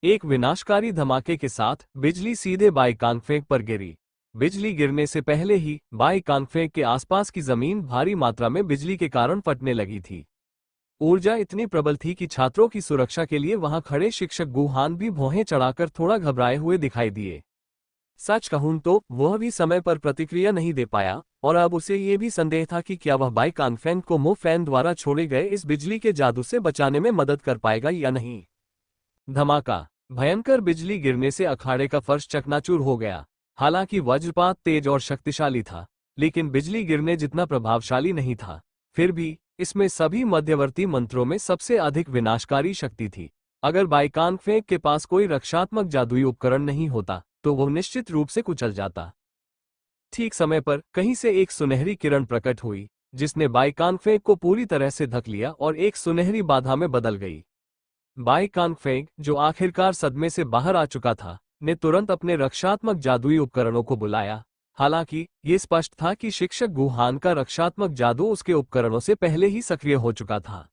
एक विनाशकारी धमाके के साथ बिजली सीधे बाई कांगफेंग पर गिरी। बिजली गिरने से पहले ही बाई कांगफेंग के आसपास की जमीन भारी मात्रा में बिजली के कारण फटने लगी थी। ऊर्जा इतनी प्रबल थी कि छात्रों की सुरक्षा के लिए वहां खड़े शिक्षक गुहान भी भौहें चढ़ाकर थोड़ा घबराए हुए दिखाई दिए। सच कहूं तो वह भी समय पर प्रतिक्रिया नहीं दे पाया, और अब उसे ये भी संदेह था कि क्या वह बाई कांगफेंग को मो फैन द्वारा छोड़े गए इस बिजली के जादू से बचाने में मदद कर पाएगा या नहीं। धमाका! भयंकर बिजली गिरने से अखाड़े का फर्श चकनाचूर हो गया। हालांकि वज्रपात तेज और शक्तिशाली था, लेकिन बिजली गिरने जितना प्रभावशाली नहीं था। फिर भी इसमें सभी मध्यवर्ती मंत्रों में सबसे अधिक विनाशकारी शक्ति थी। अगर बाई कांगफेंग के पास कोई रक्षात्मक जादुई उपकरण नहीं होता तो वह निश्चित रूप से कुचल जाता। ठीक समय पर कहीं से एक सुनहरी किरण प्रकट हुई, जिसने बाई कांगफेंग को पूरी तरह से ढक लिया और एक सुनहरी बाधा में बदल गई। बाई कांगफेंग, जो आखिरकार सदमे से बाहर आ चुका था, ने तुरंत अपने रक्षात्मक जादुई उपकरणों को बुलाया। हालांकि ये स्पष्ट था कि शिक्षक गुहान का रक्षात्मक जादू उसके उपकरणों से पहले ही सक्रिय हो चुका था।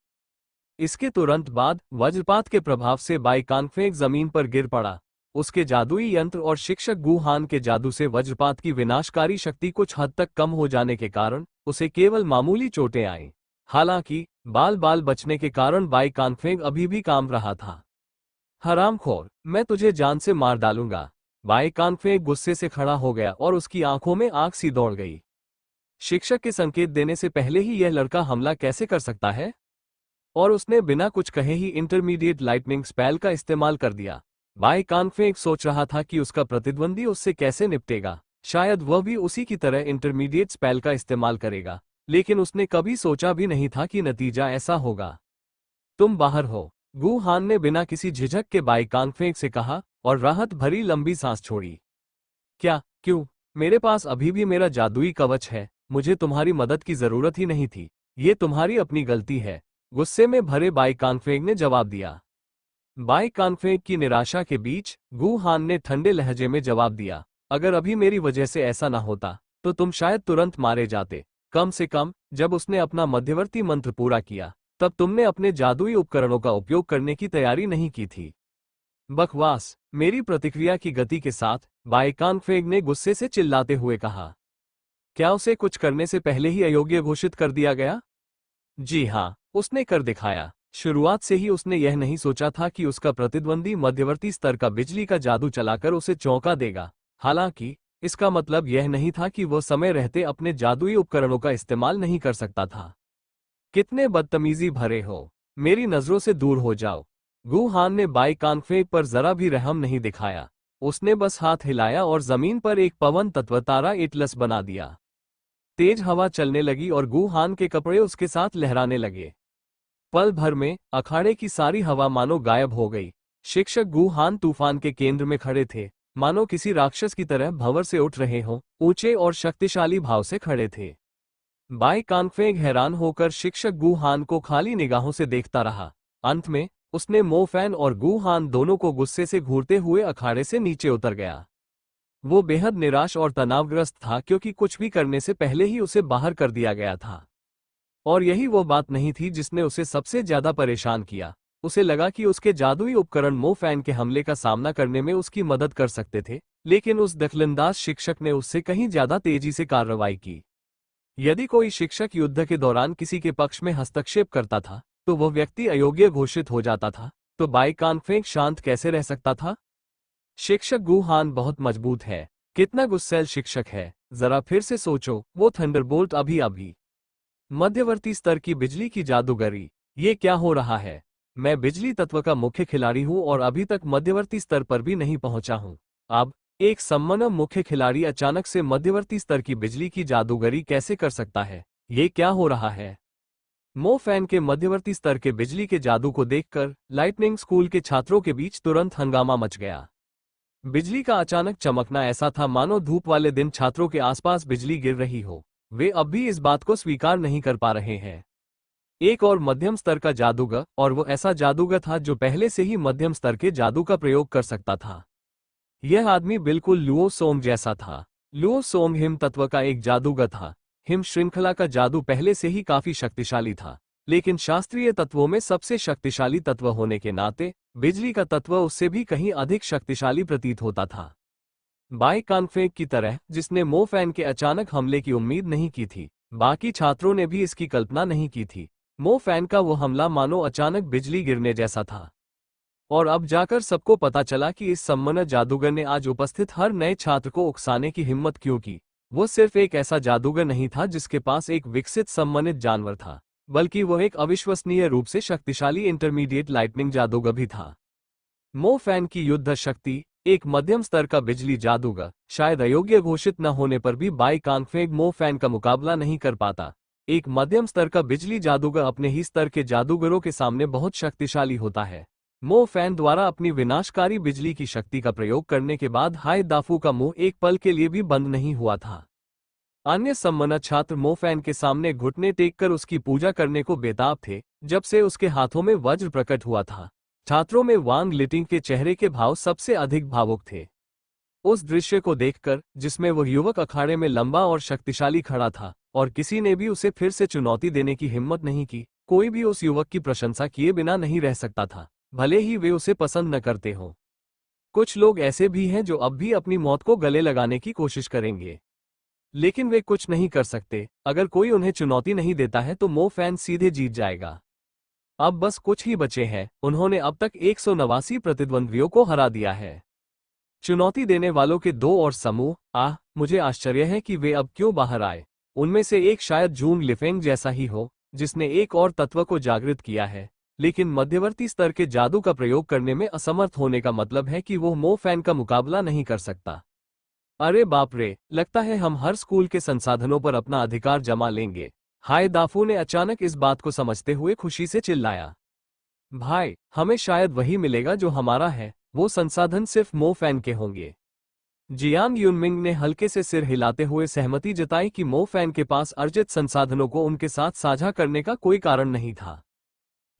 इसके तुरंत बाद वज्रपात के प्रभाव से बाई कांगफेंग जमीन पर गिर पड़ा। उसके जादुई यंत्र और शिक्षक गुहान के जादू से वज्रपात की विनाशकारी शक्ति कुछ हद तक कम हो जाने के कारण उसे केवल मामूली चोटें आईं। हालांकि बाल बाल बचने के कारण बाई कांगफेंग अभी भी काम रहा था। हरामखोर, मैं तुझे जान से मार डालूंगा। बाई कांगफे गुस्से से खड़ा हो गया और उसकी आंखों में आग सी दौड़ गई। शिक्षक के संकेत देने से पहले ही यह लड़का हमला कैसे कर सकता है? और उसने बिना कुछ कहे ही इंटरमीडिएट लाइटनिंग स्पेल का इस्तेमाल कर दिया। बाई कांगफे सोच रहा था कि उसका प्रतिद्वंदी उससे कैसे निपटेगा। शायद वह भी उसी की तरह इंटरमीडिएट स्पेल का इस्तेमाल करेगा, लेकिन उसने कभी सोचा भी नहीं था कि नतीजा ऐसा होगा। तुम बाहर हो, गु हान ने बिना किसी झिझक के बाई कांगफे से कहा और राहत भरी लंबी सांस छोड़ी। क्या? क्यों? मेरे पास अभी भी मेरा जादुई कवच है, मुझे तुम्हारी मदद की जरूरत ही नहीं थी। ये तुम्हारी अपनी गलती है, गुस्से में भरे बाई कांगफे ने जवाब दिया। बाई कांगफे की निराशा के बीच गु हान ने ठंडे लहजे में जवाब दिया, अगर अभी मेरी वजह से ऐसा ना होता तो तुम शायद तुरंत मारे जाते। कम से कम जब उसने अपना मध्यवर्ती मंत्र पूरा किया तब तुमने अपने जादुई उपकरणों का उपयोग करने की तैयारी नहीं की थी। बकवास, मेरी प्रतिक्रिया की गति के साथ बाई कांगफे ने गुस्से से चिल्लाते हुए कहा। क्या उसे कुछ करने से पहले ही अयोग्य घोषित कर दिया गया? जी हाँ, उसने कर दिखाया। शुरुआत से ही उसने यह नहीं सोचा था कि उसका प्रतिद्वंदी मध्यवर्ती स्तर का बिजली का जादू चलाकर उसे चौंका देगा। हालांकि इसका मतलब यह नहीं था कि वह समय रहते अपने जादुई उपकरणों का इस्तेमाल नहीं कर सकता था। कितने बदतमीजी भरे हो, मेरी नजरों से दूर हो जाओ। गु हान ने बाई कांगफे पर जरा भी रहम नहीं दिखाया। उसने बस हाथ हिलाया और जमीन पर एक पवन तत्व तारा एटलस बना दिया। तेज हवा चलने लगी और गु हान के कपड़े उसके साथ लहराने लगे। पल भर में अखाड़े की सारी हवा मानो गायब हो गई। शिक्षक गु हान तूफान के केंद्र में खड़े थे, मानो किसी राक्षस की तरह भंवर से उठ रहे हों, ऊंचे और शक्तिशाली भाव से खड़े थे। बाई कांगफे हैरान होकर शिक्षक गु हान को खाली निगाहों से देखता रहा। अंत में उसने मो फैन और गु हान दोनों को गुस्से से घूरते हुए अखाड़े से नीचे उतर गया। वो बेहद निराश और तनावग्रस्त था क्योंकि कुछ भी करने से पहले ही उसे बाहर कर दिया गया था। और यही वो बात नहीं थी जिसने उसे सबसे ज्यादा परेशान किया। उसे लगा कि उसके जादुई उपकरण मो फैन के हमले का सामना करने में उसकी मदद कर सकते थे, लेकिन उस दखलंदाज शिक्षक ने उससे कहीं ज्यादा तेजी से कार्रवाई की। यदि कोई शिक्षक युद्ध के दौरान किसी के पक्ष में हस्तक्षेप करता था तो वह व्यक्ति अयोग्य घोषित हो जाता था, तो बाई कांगफे शांत कैसे रह सकता था? शिक्षक गु हान बहुत मजबूत है। कितना गुस्सैल शिक्षक है, जरा फिर से सोचो, वो थंडरबोल्ट अभी अभी मध्यवर्ती स्तर की बिजली की जादूगरी। ये क्या हो रहा है? मैं बिजली तत्व का मुख्य खिलाड़ी हूं और अभी तक मध्यवर्ती स्तर पर भी नहीं पहुंचा हूं। अब एक सम्मन मुख्य खिलाड़ी अचानक से मध्यवर्ती स्तर की बिजली की जादूगरी कैसे कर सकता है? ये क्या हो रहा है? मो फैन के मध्यवर्ती स्तर के बिजली के जादू को देखकर लाइटनिंग स्कूल के छात्रों के बीच तुरंत हंगामा मच गया। बिजली का अचानक चमकना ऐसा था मानो धूप वाले दिन छात्रों के आसपास बिजली गिर रही हो। वे अब भी इस बात को स्वीकार नहीं कर पा रहे हैं। एक और मध्यम स्तर का जादूगर, और वो ऐसा जादूगर था जो पहले से ही मध्यम स्तर के जादू का प्रयोग कर सकता था। यह आदमी बिल्कुल लुओ सोंग जैसा था। लुओ सोंग हिम तत्व का एक जादूगर था। हिम श्रृंखला का जादू पहले से ही काफी शक्तिशाली था, लेकिन शास्त्रीय तत्वों में सबसे शक्तिशाली तत्व होने के नाते बिजली का तत्व उससे भी कहीं अधिक शक्तिशाली प्रतीत होता था। बाई कांगफे की तरह, जिसने मो फैन के अचानक हमले की उम्मीद नहीं की थी, बाकी छात्रों ने भी इसकी कल्पना नहीं की थी। मो फैन का वो हमला मानो अचानक बिजली गिरने जैसा था। और अब जाकर सबको पता चला कि इस सम्मन जादूगर ने आज उपस्थित हर नए छात्र को उकसाने की हिम्मत क्यों की। वो सिर्फ एक ऐसा जादूगर नहीं था जिसके पास एक विकसित सम्मानित जानवर था, बल्कि वह एक अविश्वसनीय रूप से शक्तिशाली इंटरमीडिएट लाइटनिंग जादूगर भी था। मो फैन की युद्ध शक्ति, एक मध्यम स्तर का बिजली जादूगर, शायद अयोग्य घोषित न होने पर भी बाई कांगफे मो फैन का मुकाबला नहीं कर पाता। एक मध्यम स्तर का बिजली जादूगर अपने ही स्तर के जादूगरों के सामने बहुत शक्तिशाली होता है। मो फैन द्वारा अपनी विनाशकारी बिजली की शक्ति का प्रयोग करने के बाद हाय दाफू का मुंह एक पल के लिए भी बंद नहीं हुआ था। अन्य सम्मानित छात्र मो फैन के सामने घुटने टेककर उसकी पूजा करने को बेताब थे जब से उसके हाथों में वज्र प्रकट हुआ था। छात्रों में वांग लिटिंग के चेहरे के भाव सबसे अधिक भावुक थे। उस दृश्य को देखकर, जिसमें वह युवक अखाड़े में लंबा और शक्तिशाली खड़ा था और किसी ने भी उसे फिर से चुनौती देने की हिम्मत नहीं की, कोई भी उस युवक की प्रशंसा किए बिना नहीं रह सकता था, भले ही वे उसे पसंद न करते हों। कुछ लोग ऐसे भी हैं जो अब भी अपनी मौत को गले लगाने की कोशिश करेंगे, लेकिन वे कुछ नहीं कर सकते। अगर कोई उन्हें चुनौती नहीं देता है तो मो फैन सीधे जीत जाएगा। अब बस कुछ ही बचे हैं। उन्होंने अब तक 189 प्रतिद्वंद्वियों को हरा दिया है। चुनौती देने वालों के दो और समूह। मुझे आश्चर्य है कि वे अब क्यों बाहर आए। उनमें से एक शायद जूंग लिफेंग जैसा ही हो, जिसने एक और तत्व को जागृत किया है, लेकिन मध्यवर्ती स्तर के जादू का प्रयोग करने में असमर्थ होने का मतलब है कि वो मो फैन का मुकाबला नहीं कर सकता। अरे बाप रे, लगता है हम हर स्कूल के संसाधनों पर अपना अधिकार जमा लेंगे। हाय दाफू ने अचानक इस बात को समझते हुए खुशी से चिल्लाया। भाई, हमें शायद वही मिलेगा जो हमारा है, वो संसाधन सिर्फ मो फैन के होंगे। जियांग युनमिंग ने हल्के से सिर हिलाते हुए सहमति जताई कि मो फैन के पास अर्जित संसाधनों को उनके साथ साझा करने का कोई कारण नहीं था।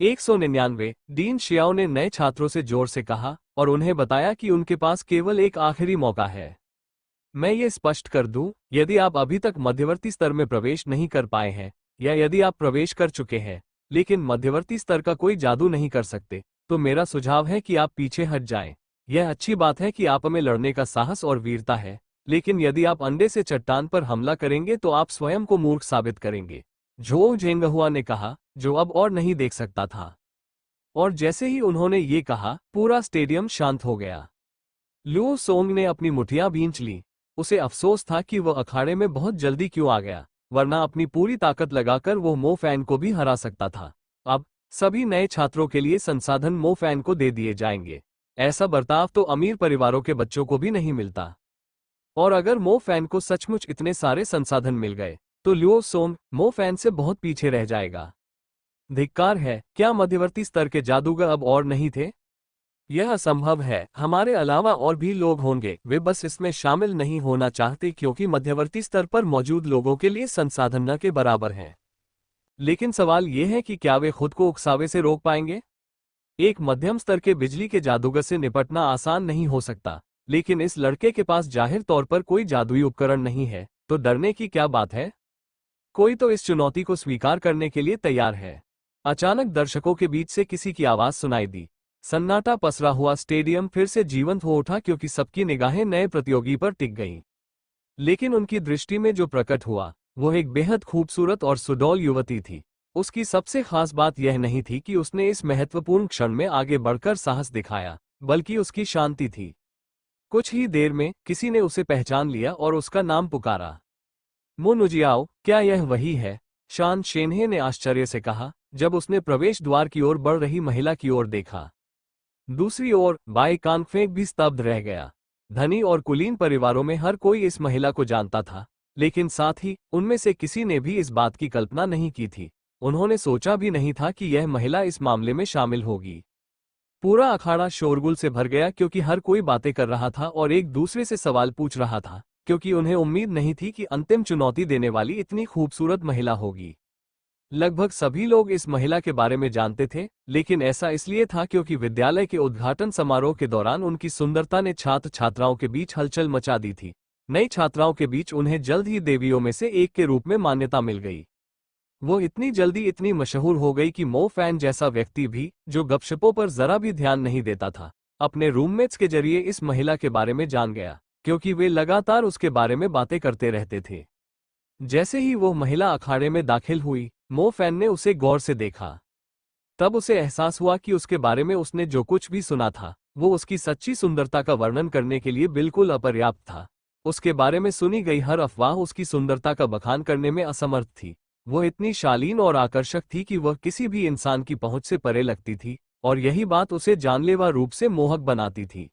199 डीन शियाओ ने नए छात्रों से जोर से कहा और उन्हें बताया कि उनके पास केवल एक आखिरी मौका है। मैं ये स्पष्ट कर दूं, यदि आप अभी तक मध्यवर्ती स्तर में प्रवेश नहीं कर पाए हैं, या यदि आप प्रवेश कर चुके हैं लेकिन मध्यवर्ती स्तर का कोई जादू नहीं कर सकते, तो मेरा सुझाव है कि आप पीछे हट जाएं। यह अच्छी बात है कि आप में लड़ने का साहस और वीरता है, लेकिन यदि आप अंडे से चट्टान पर हमला करेंगे तो आप स्वयं को मूर्ख साबित करेंगे, झो झेंगहुआ ने कहा, जो अब और नहीं देख सकता था। और जैसे ही उन्होंने ये कहा, पूरा स्टेडियम शांत हो गया। लू सोंग ने अपनी मुठियां भींच ली। उसे अफसोस था कि वह अखाड़े में बहुत जल्दी क्यों आ गया, वरना अपनी पूरी ताकत लगाकर वो मो फैन को भी हरा सकता था। अब सभी नए छात्रों के लिए संसाधन मो फैन को दे दिए जाएंगे। ऐसा बर्ताव तो अमीर परिवारों के बच्चों को भी नहीं मिलता। और अगर मो फैन को सचमुच इतने सारे संसाधन मिल गए, तो ल्यो सोंग मो फैन से बहुत पीछे रह जाएगा। धिक्कार है, क्या मध्यवर्ती स्तर के जादूगर अब और नहीं थे? यह असंभव है, हमारे अलावा और भी लोग होंगे, वे बस इसमें शामिल नहीं होना चाहते क्योंकि मध्यवर्ती स्तर पर मौजूद लोगों के लिए संसाधन न के बराबर हैं। लेकिन सवाल यह है कि क्या वे खुद को उकसावे से रोक पाएंगे? एक मध्यम स्तर के बिजली के जादूगर से निपटना आसान नहीं हो सकता, लेकिन इस लड़के के पास जाहिर तौर पर कोई जादुई उपकरण नहीं है, तो डरने की क्या बात है? कोई तो इस चुनौती को स्वीकार करने के लिए तैयार है। अचानक दर्शकों के बीच से किसी की आवाज सुनाई दी। सन्नाटा पसरा हुआ स्टेडियम फिर से जीवंत हो उठा क्योंकि सबकी निगाहें नए प्रतियोगी पर टिक गईं। लेकिन उनकी दृष्टि में जो प्रकट हुआ, वह एक बेहद खूबसूरत और सुडौल युवती थी। उसकी सबसे खास बात यह नहीं थी कि उसने इस महत्वपूर्ण क्षण में आगे बढ़कर साहस दिखाया, बल्कि उसकी शांति थी। कुछ ही देर में किसी ने उसे पहचान लिया और उसका नाम पुकारा। मुनुजियाओ, क्या यह वही है? शान शेन्हे ने आश्चर्य से कहा, जब उसने प्रवेश द्वार की ओर बढ़ रही महिला की ओर देखा। दूसरी ओर बाई कांगफेंग भी स्तब्ध रह गया। धनी और कुलीन परिवारों में हर कोई इस महिला को जानता था, लेकिन साथ ही उनमें से किसी ने भी इस बात की कल्पना नहीं की थी। उन्होंने सोचा भी नहीं था कि यह महिला इस मामले में शामिल होगी। पूरा अखाड़ा शोरगुल से भर गया क्योंकि हर कोई बातें कर रहा था और एक दूसरे से सवाल पूछ रहा था, क्योंकि उन्हें उम्मीद नहीं थी कि अंतिम चुनौती देने वाली इतनी खूबसूरत महिला होगी। लगभग सभी लोग इस महिला के बारे में जानते थे, लेकिन ऐसा इसलिए था क्योंकि विद्यालय के उद्घाटन समारोह के दौरान उनकी सुंदरता ने छात्र छात्राओं के बीच हलचल मचा दी थी। नई छात्राओं के बीच उन्हें जल्द ही देवियों में से एक के रूप में मान्यता मिल गई। वो इतनी जल्दी इतनी मशहूर हो गई कि मो फैन जैसा व्यक्ति भी, जो गपशपों पर जरा भी ध्यान नहीं देता था, अपने रूममेट्स के जरिए इस महिला के बारे में जान गया, क्योंकि वे लगातार उसके बारे में बातें करते रहते थे। जैसे ही वो महिला अखाड़े में दाखिल हुई, मो फैन ने उसे गौर से देखा। तब उसे एहसास हुआ कि उसके बारे में उसने जो कुछ भी सुना था, वो उसकी सच्ची सुंदरता का वर्णन करने के लिए बिल्कुल अपर्याप्त था। उसके बारे में सुनी गई हर अफवाह उसकी सुंदरता का बखान करने में असमर्थ थी। वो इतनी शालीन और आकर्षक थी कि वह किसी भी इंसान की पहुंच से परे लगती थी, और यही बात उसे जानलेवा रूप से मोहक बनाती थी।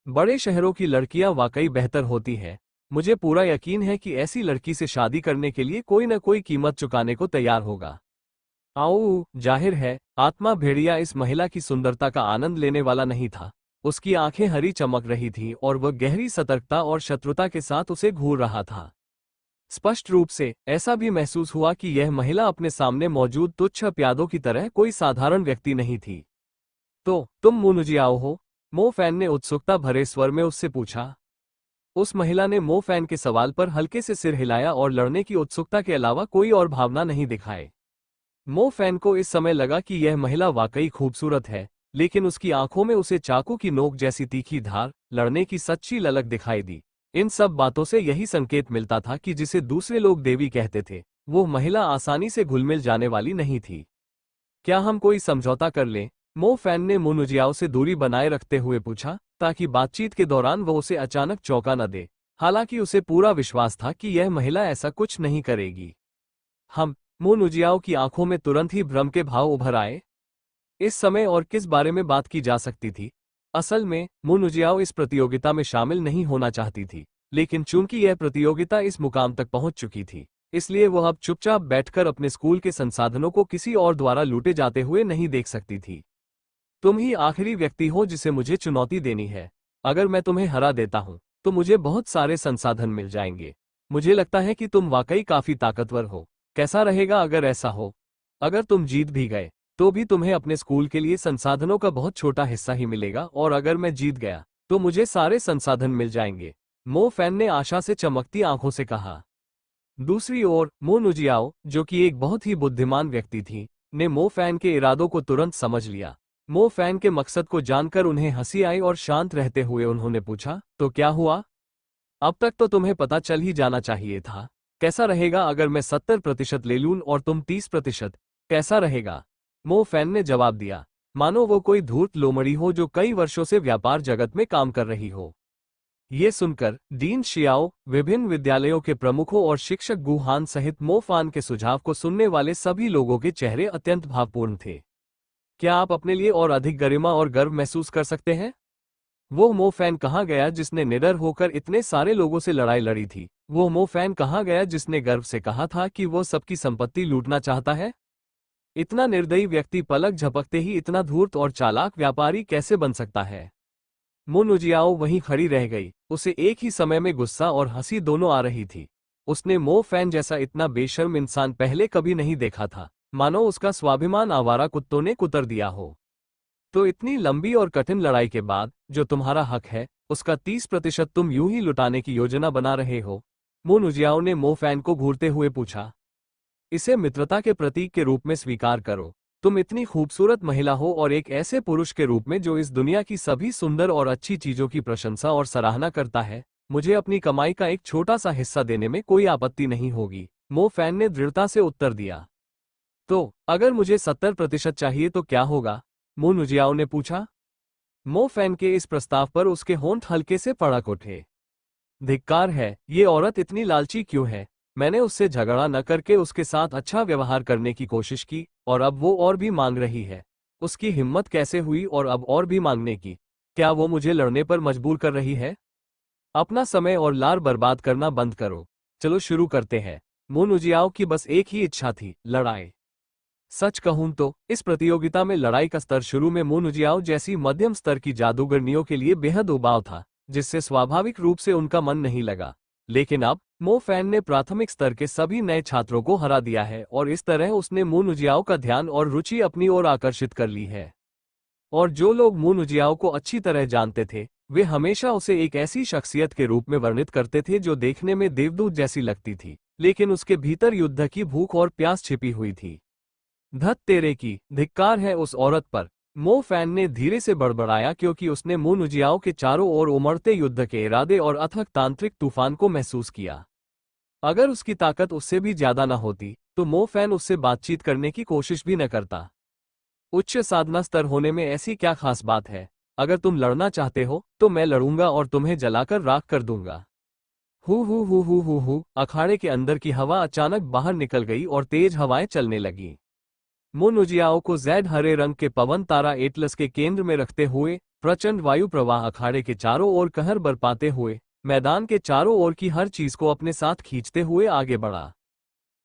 बड़े शहरों की लड़कियां वाकई बेहतर होती हैं। मुझे पूरा यकीन है कि ऐसी लड़की से शादी करने के लिए कोई न कोई कीमत चुकाने को तैयार होगा। आओ, जाहिर है, आत्मा भेड़िया इस महिला की सुंदरता का आनंद लेने वाला नहीं था। उसकी आंखें हरी चमक रही थीं और वह गहरी सतर्कता और शत्रुता के साथ उसे घूर रहा था। स्पष्ट रूप से ऐसा भी महसूस हुआ कि यह महिला अपने सामने मौजूद तुच्छ प्यादों की तरह कोई साधारण व्यक्ति नहीं थी। तो तुम मुनुजियाओ हो? मो फैन ने उत्सुकता भरे स्वर में उससे पूछा। उस महिला ने मो फैन के सवाल पर हल्के से सिर हिलाया और लड़ने की उत्सुकता के अलावा कोई और भावना नहीं दिखाए। मो फैन को इस समय लगा कि यह महिला वाकई खूबसूरत है, लेकिन उसकी आंखों में उसे चाकू की नोक जैसी तीखी धार, लड़ने की सच्ची ललक दिखाई दी। इन सब बातों से यही संकेत मिलता था कि जिसे दूसरे लोग देवी कहते थे, वो महिला आसानी से घुलमिल जाने वाली नहीं थी। क्या हम कोई समझौता कर लें? मो फैन ने मुनुजियाओ से दूरी बनाए रखते हुए पूछा। ताकि बातचीत के दौरान वो उसे अचानक चौंका न दे। हालांकि उसे पूरा विश्वास था कि यह महिला ऐसा कुछ नहीं करेगी। हम मो नुजियाओ की आंखों में तुरंत ही भ्रम के भाव उभर आए। इस समय और किस बारे में बात की जा सकती थी? असल में मो नुजियाओ इस प्रतियोगिता में शामिल नहीं होना चाहती थी, लेकिन चूंकि यह प्रतियोगिता इस मुकाम तक पहुंच चुकी थी, इसलिए वह अब चुपचाप बैठकर अपने स्कूल के संसाधनों को किसी और द्वारा लूटे जाते हुए नहीं देख सकती थी। तुम ही आखिरी व्यक्ति हो जिसे मुझे चुनौती देनी है। अगर मैं तुम्हें हरा देता हूं तो मुझे बहुत सारे संसाधन मिल जाएंगे। मुझे लगता है कि तुम वाकई काफी ताकतवर हो। कैसा रहेगा अगर ऐसा हो? अगर तुम जीत भी गए तो भी तुम्हें अपने स्कूल के लिए संसाधनों का बहुत छोटा हिस्सा ही मिलेगा, और अगर मैं जीत गया तो मुझे सारे संसाधन मिल जाएंगे। मो फैन ने आशा से चमकती आंखों से कहा। दूसरी ओर मो नुजियाओ, जो कि एक बहुत ही बुद्धिमान व्यक्ति थी, ने मो फैन के इरादों को तुरंत समझ लिया। मो फैन के मकसद को जानकर उन्हें हंसी आई और शांत रहते हुए उन्होंने पूछा, तो क्या हुआ? अब तक तो तुम्हें पता चल ही जाना चाहिए था। कैसा रहेगा अगर मैं 70% ले लूं और तुम 30%? कैसा रहेगा? मो फैन ने जवाब दिया, मानो वो कोई धूर्त लोमड़ी हो जो कई वर्षों से व्यापार जगत में काम कर रही हो। ये सुनकर डीन शियाओ, विभिन्न विद्यालयों के प्रमुखों और शिक्षक गु हान सहित मो फान के सुझाव को सुनने वाले सभी लोगों के चेहरे अत्यंत भावपूर्ण थे। क्या आप अपने लिए और अधिक गरिमा और गर्व महसूस कर सकते हैं? वो मो फैन कहाँ गया जिसने निडर होकर इतने सारे लोगों से लड़ाई लड़ी थी? वो मो फैन कहाँ गया जिसने गर्व से कहा था कि वो सबकी संपत्ति लूटना चाहता है? इतना निर्दयी व्यक्ति पलक झपकते ही इतना धूर्त और चालाक व्यापारी कैसे बन सकता है? मो नुजियाओ वहीं खड़ी रह गई। उसे एक ही समय में गुस्सा और हंसी दोनों आ रही थी। उसने मो फैन जैसा इतना बेशर्म इंसान पहले कभी नहीं देखा था, मानो उसका स्वाभिमान आवारा कुत्तों ने कुतर दिया हो। तो इतनी लंबी और कठिन लड़ाई के बाद जो तुम्हारा हक है उसका 30% तुम यूं ही लुटाने की योजना बना रहे हो? मो नुजियाओ ने मो फैन को घूरते हुए पूछा। इसे मित्रता के प्रतीक के रूप में स्वीकार करो। तुम इतनी खूबसूरत महिला हो और एक ऐसे पुरुष के रूप में जो इस दुनिया की सभी सुंदर और अच्छी चीजों की प्रशंसा और सराहना करता है, मुझे अपनी कमाई का एक छोटा सा हिस्सा देने में कोई आपत्ति नहीं होगी। मो फैन ने दृढ़ता से उत्तर दिया। तो अगर मुझे 70% चाहिए तो क्या होगा? मो नुजियाओ ने पूछा। मो फैन के इस प्रस्ताव पर उसके होंठ हल्के से फड़क उठे। धिक्कार है, ये औरत इतनी लालची क्यों है? मैंने उससे झगड़ा न करके उसके साथ अच्छा व्यवहार करने की कोशिश की, और अब वो और भी मांग रही है। उसकी हिम्मत कैसे हुई और अब और भी मांगने की? क्या वो मुझे लड़ने पर मजबूर कर रही है? अपना समय और लार बर्बाद करना बंद करो। चलो शुरू करते हैं। मो नुजियाओ की बस एक ही इच्छा थी, लड़ाई। सच कहूं तो इस प्रतियोगिता में लड़ाई का स्तर शुरू में मो नुजियाओ जैसी मध्यम स्तर की जादूगरनियों के लिए बेहद उबाऊ था, जिससे स्वाभाविक रूप से उनका मन नहीं लगा। लेकिन अब मो फैन ने प्राथमिक स्तर के सभी नए छात्रों को हरा दिया है, और इस तरह उसने मो नुजियाओ का ध्यान और रुचि अपनी ओर आकर्षित कर ली है। और जो लोग मो नुजियाओ को अच्छी तरह जानते थे, वे हमेशा उसे एक ऐसी शख्सियत के रूप में वर्णित करते थे जो देखने में देवदूत जैसी लगती थी, लेकिन उसके भीतर युद्ध की भूख और प्यास छिपी हुई थी। धत तेरे की, धिक्कार है उस औरत पर। मो फैन ने धीरे से बड़बड़ाया, क्योंकि उसने मो नुजियाओ के चारों ओर उमड़ते युद्ध के इरादे और अथक तांत्रिक तूफान को महसूस किया। अगर उसकी ताकत उससे भी ज्यादा न होती तो मो फैन उससे बातचीत करने की कोशिश भी न करता। उच्च साधना स्तर होने में ऐसी क्या खास बात है? अगर तुम लड़ना चाहते हो तो मैं लड़ूंगा और तुम्हें जलाकर राख कर दूंगा। हु, अखाड़े के अंदर की हवा अचानक बाहर निकल गई और तेज हवाएं चलने लगीं। मो नुजियाओ को जैड हरे रंग के पवन तारा एटलस के केंद्र में रखते हुए प्रचंड वायु प्रवाह अखाड़े के चारों ओर कहर बरपाते हुए मैदान के चारों ओर की हर चीज को अपने साथ खींचते हुए आगे बढ़ा।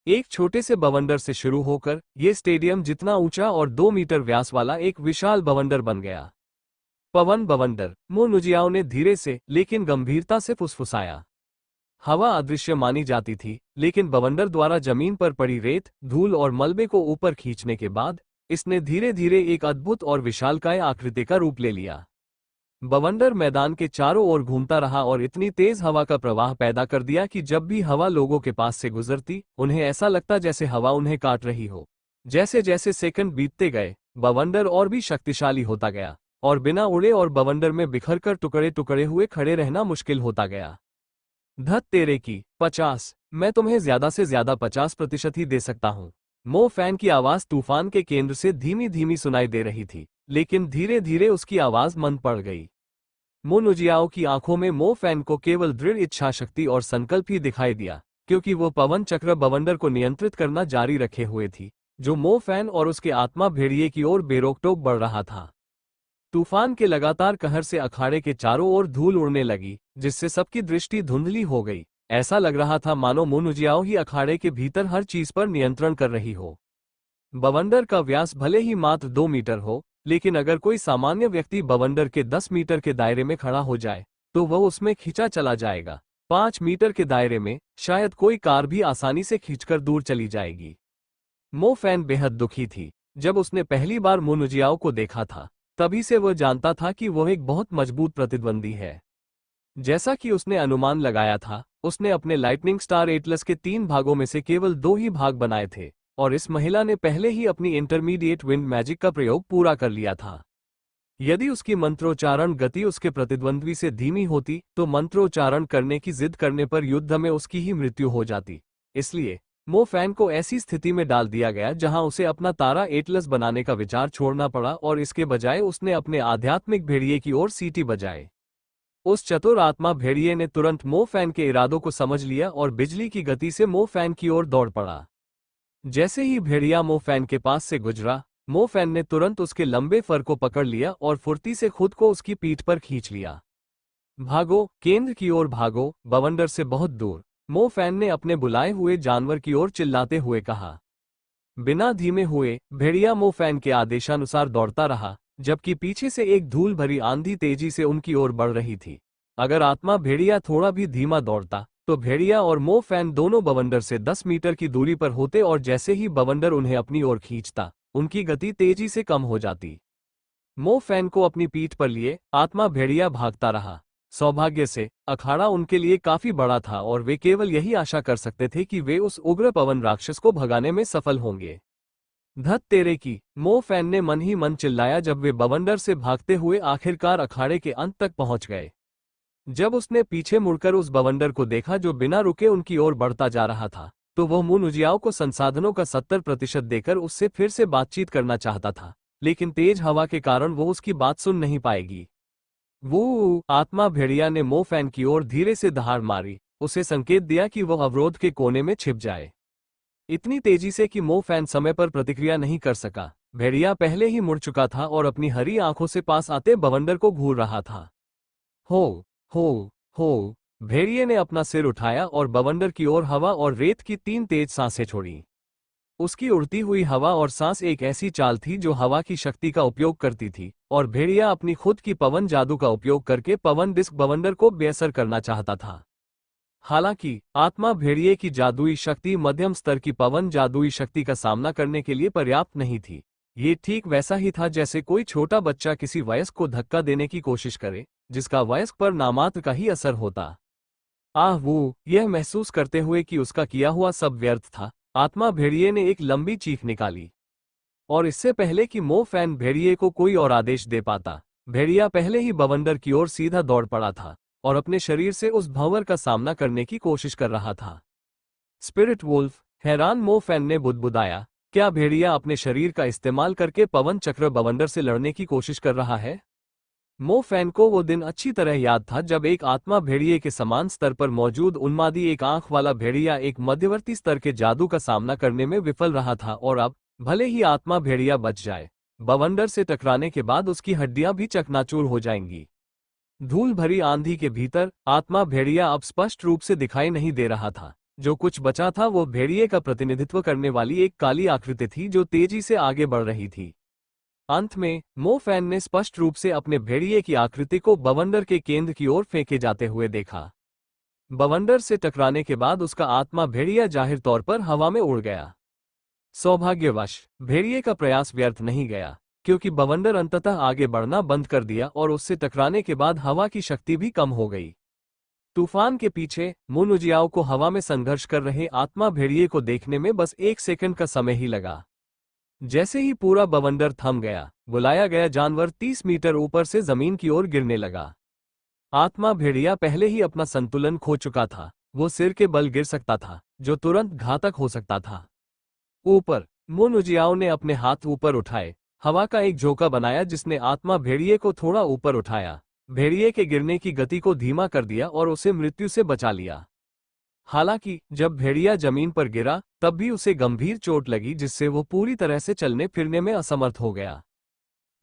एक छोटे से बवंडर से शुरू होकर ये स्टेडियम जितना ऊंचा और 2 मीटर व्यास वाला एक विशाल बवंडर बन गया। पवन बवंडर, मो नुजियाओ ने धीरे से लेकिन गंभीरता से फुसफुसाया। हवा अदृश्य मानी जाती थी, लेकिन बवंडर द्वारा जमीन पर पड़ी रेत, धूल और मलबे को ऊपर खींचने के बाद इसने धीरे धीरे एक अद्भुत और विशालकाय आकृति का रूप ले लिया। बवंडर मैदान के चारों ओर घूमता रहा और इतनी तेज हवा का प्रवाह पैदा कर दिया कि जब भी हवा लोगों के पास से गुजरती, उन्हें ऐसा लगता जैसे हवा उन्हें काट रही हो। जैसे जैसे सेकंड बीतते गए, बवंडर और भी शक्तिशाली होता गया, और बिना उड़े और बवंडर में बिखरकर टुकड़े टुकड़े हुए खड़े रहना मुश्किल होता गया। धत तेरे की, 50। मैं तुम्हें ज्यादा से ज्यादा 50% ही दे सकता हूँ। मो फैन की आवाज तूफान के केंद्र से धीमी धीमी सुनाई दे रही थी, लेकिन धीरे धीरे उसकी आवाज मंद पड़ गई। मुन उजियाओ की आंखों में मो फैन को केवल दृढ़ इच्छा शक्ति और संकल्प ही दिखाई दिया, क्योंकि वो पवन चक्र बवंडर को नियंत्रित करना जारी रखे हुए थी, जो मो फैन और उसके आत्मा भेड़िए की ओर बेरोकटोक बढ़ रहा था। तूफान के लगातार कहर से अखाड़े के चारों ओर धूल उड़ने लगी, जिससे सबकी दृष्टि धुंधली हो गई। ऐसा लग रहा था मानो मुन उजियाओ ही अखाड़े के भीतर हर चीज पर नियंत्रण कर रही हो। बवंडर का व्यास भले ही मात्र 2 मीटर हो, लेकिन अगर कोई सामान्य व्यक्ति बवंडर के 10 मीटर के दायरे में खड़ा हो जाए तो वह उसमें खींचा चला जाएगा। 5 मीटर के दायरे में शायद कोई कार भी आसानी से खींचकर दूर चली जाएगी। मो फैन बेहद दुखी थी। जब उसने पहली बार मुन उजियाओ को देखा था, तभी से वह जानता था कि वह एक बहुत मजबूत प्रतिद्वंदी है। जैसा कि उसने अनुमान लगाया था, उसने अपने लाइटनिंग स्टार एटलस के 3 भागों में से केवल 2 ही भाग बनाए थे, और इस महिला ने पहले ही अपनी इंटरमीडिएट विंड मैजिक का प्रयोग पूरा कर लिया था। यदि उसकी मंत्रोच्चारण गति उसके प्रतिद्वंद्वी से धीमी होती तो मंत्रोच्चारण करने की जिद करने पर युद्ध में उसकी ही मृत्यु हो जाती। इसलिए मो फैन को ऐसी स्थिति में डाल दिया गया जहां उसे अपना तारा एटलस बनाने का विचार छोड़ना पड़ा, और इसके बजाय उसने अपने आध्यात्मिक भेड़िए की ओर सीटी बजाए। उस चतुर आत्मा भेड़िए ने तुरंत मो फैन के इरादों को समझ लिया और बिजली की गति से मो फैन की ओर दौड़ पड़ा। जैसे ही भेड़िया मो फैन के पास से गुजरा, मो फैन ने तुरंत उसके लंबे फर को पकड़ लिया और फुर्ती से खुद को उसकी पीठ पर खींच लिया। भागो, केंद्र की ओर भागो, बवंडर से बहुत दूर, मो फैन ने अपने बुलाए हुए जानवर की ओर चिल्लाते हुए कहा। बिना धीमे हुए भेड़िया मो फैन के आदेशानुसार दौड़ता रहा, जबकि पीछे से एक धूल भरी आंधी तेजी से उनकी ओर बढ़ रही थी। अगर आत्मा भेड़िया थोड़ा भी धीमा दौड़ता तो भेड़िया और मो फैन दोनों बवंडर से 10 मीटर की दूरी पर होते, और जैसे ही बवंडर उन्हें अपनी ओर खींचता, उनकी गति तेजी से कम हो जाती। मो फैन को अपनी पीठ पर लिए आत्मा भेड़िया भागता रहा। सौभाग्य से अखाड़ा उनके लिए काफी बड़ा था और वे केवल यही आशा कर सकते थे कि वे उस उग्र पवन राक्षस को भगाने में सफल होंगे। धत तेरे की, मो फैन ने मन ही मन चिल्लाया जब वे बवंडर से भागते हुए आखिरकार अखाड़े के अंत तक पहुंच गए। जब उसने पीछे मुड़कर उस बवंडर को देखा जो बिना रुके उनकी ओर बढ़ता जा रहा था, तो वह मुन उजियाओ को संसाधनों का 70% देकर उससे फिर से बातचीत करना चाहता था, लेकिन तेज हवा के कारण वो उसकी बात सुन नहीं पाएगी। वो आत्मा भेड़िया ने मो फैन की ओर धीरे से दहाड़ मारी, उसे संकेत दिया कि वह अवरोध के कोने में छिप जाए। इतनी तेजी से कि मो फैन समय पर प्रतिक्रिया नहीं कर सका। भेड़िया पहले ही मुड़ चुका था और अपनी हरी आंखों से पास आते बवंडर को घूर रहा था। हो हो, भेड़िए ने अपना सिर उठाया और बवंडर की ओर हवा और रेत की 3 तेज सांसें छोड़ी। उसकी उड़ती हुई हवा और सांस एक ऐसी चाल थी जो हवा की शक्ति का उपयोग करती थी, और भेड़िया अपनी खुद की पवन जादू का उपयोग करके पवन डिस्क बवंडर को बेअसर करना चाहता था। हालांकि आत्मा भेड़िए की जादुई शक्ति मध्यम स्तर की पवन जादुई शक्ति का सामना करने के लिए पर्याप्त नहीं थी। ये ठीक वैसा ही था जैसे कोई छोटा बच्चा किसी वयस्क को धक्का देने की कोशिश करे, जिसका वयस्क पर नामात्र का ही असर होता। वो यह महसूस करते हुए कि उसका किया हुआ सब व्यर्थ था, आत्मा भेड़िए ने एक लंबी चीख निकाली। और इससे पहले कि मो फैन भेड़िए को कोई और आदेश दे पाता, भेड़िया पहले ही बवंडर की ओर सीधा दौड़ पड़ा था और अपने शरीर से उस भंवर का सामना करने की कोशिश कर रहा था। स्पिरिट वुल्फ, हैरान मो फैन ने बुदबुदाया, क्या भेड़िया अपने शरीर का इस्तेमाल करके पवन चक्र बवंडर से लड़ने की कोशिश कर रहा है? मो फैन को वो दिन अच्छी तरह याद था जब एक आत्मा भेड़िए के समान स्तर पर मौजूद उन्मादी एक आंख वाला भेड़िया एक मध्यवर्ती स्तर के जादू का सामना करने में विफल रहा था, और अब भले ही आत्मा भेड़िया बच जाए, बवंडर से टकराने के बाद उसकी हड्डियां भी चकनाचूर हो जाएंगी। धूल भरी आंधी के भीतर आत्मा भेड़िया अब स्पष्ट रूप से दिखाई नहीं दे रहा था। जो कुछ बचा था वो भेड़िए का प्रतिनिधित्व करने वाली एक काली आकृति थी जो तेजी से आगे बढ़ रही थी। अंत में मो फैन ने स्पष्ट रूप से अपने भेड़िए की आकृति को बवंडर के केंद्र की ओर फेंके जाते हुए देखा। बवंडर से टकराने के बाद उसका आत्मा भेड़िया जाहिर तौर पर हवा में उड़ गया। सौभाग्यवश भेड़िए का प्रयास व्यर्थ नहीं गया, क्योंकि बवंडर अंततः आगे बढ़ना बंद कर दिया और उससे टकराने के बाद हवा की शक्ति भी कम हो गई। तूफान के पीछे मुन उजियाओ को हवा में संघर्ष कर रहे आत्मा भेड़िए को देखने में बस 1 सेकंड का समय ही लगा। जैसे ही पूरा बवंडर थम गया, बुलाया गया जानवर 30 मीटर ऊपर से जमीन की ओर गिरने लगा। आत्मा भेड़िया पहले ही अपना संतुलन खो चुका था, वो सिर के बल गिर सकता था, जो तुरंत घातक हो सकता था। ऊपर, मुन उजियाओ ने अपने हाथ ऊपर उठाए, हवा का एक झोंका बनाया जिसने आत्मा भेड़िए को थोड़ा ऊपर उठाया, भेड़िए के गिरने की गति को धीमा कर दिया और उसे मृत्यु से बचा लिया। हालांकि जब भेड़िया जमीन पर गिरा तब भी उसे गंभीर चोट लगी, जिससे वो पूरी तरह से चलने फिरने में असमर्थ हो गया।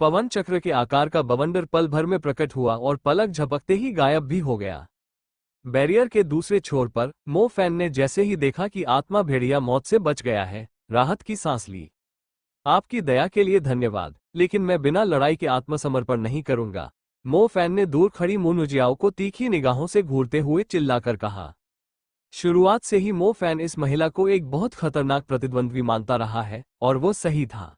पवन चक्र के आकार का बवंडर पल भर में प्रकट हुआ और पलक झपकते ही गायब भी हो गया। बैरियर के दूसरे छोर पर मो फैन ने जैसे ही देखा कि आत्मा भेड़िया मौत से बच गया है, राहत की सांस ली। आपकी दया के लिए धन्यवाद, लेकिन मैं बिना लड़ाई के आत्मसमर्पण नहीं करूंगा, मो फैन ने दूर खड़ी मुनुजियाओ को तीखी निगाहों से घूरते हुए चिल्लाकर कहा। शुरुआत से ही मो फैन इस महिला को एक बहुत खतरनाक प्रतिद्वंद्वी मानता रहा है, और वो सही था।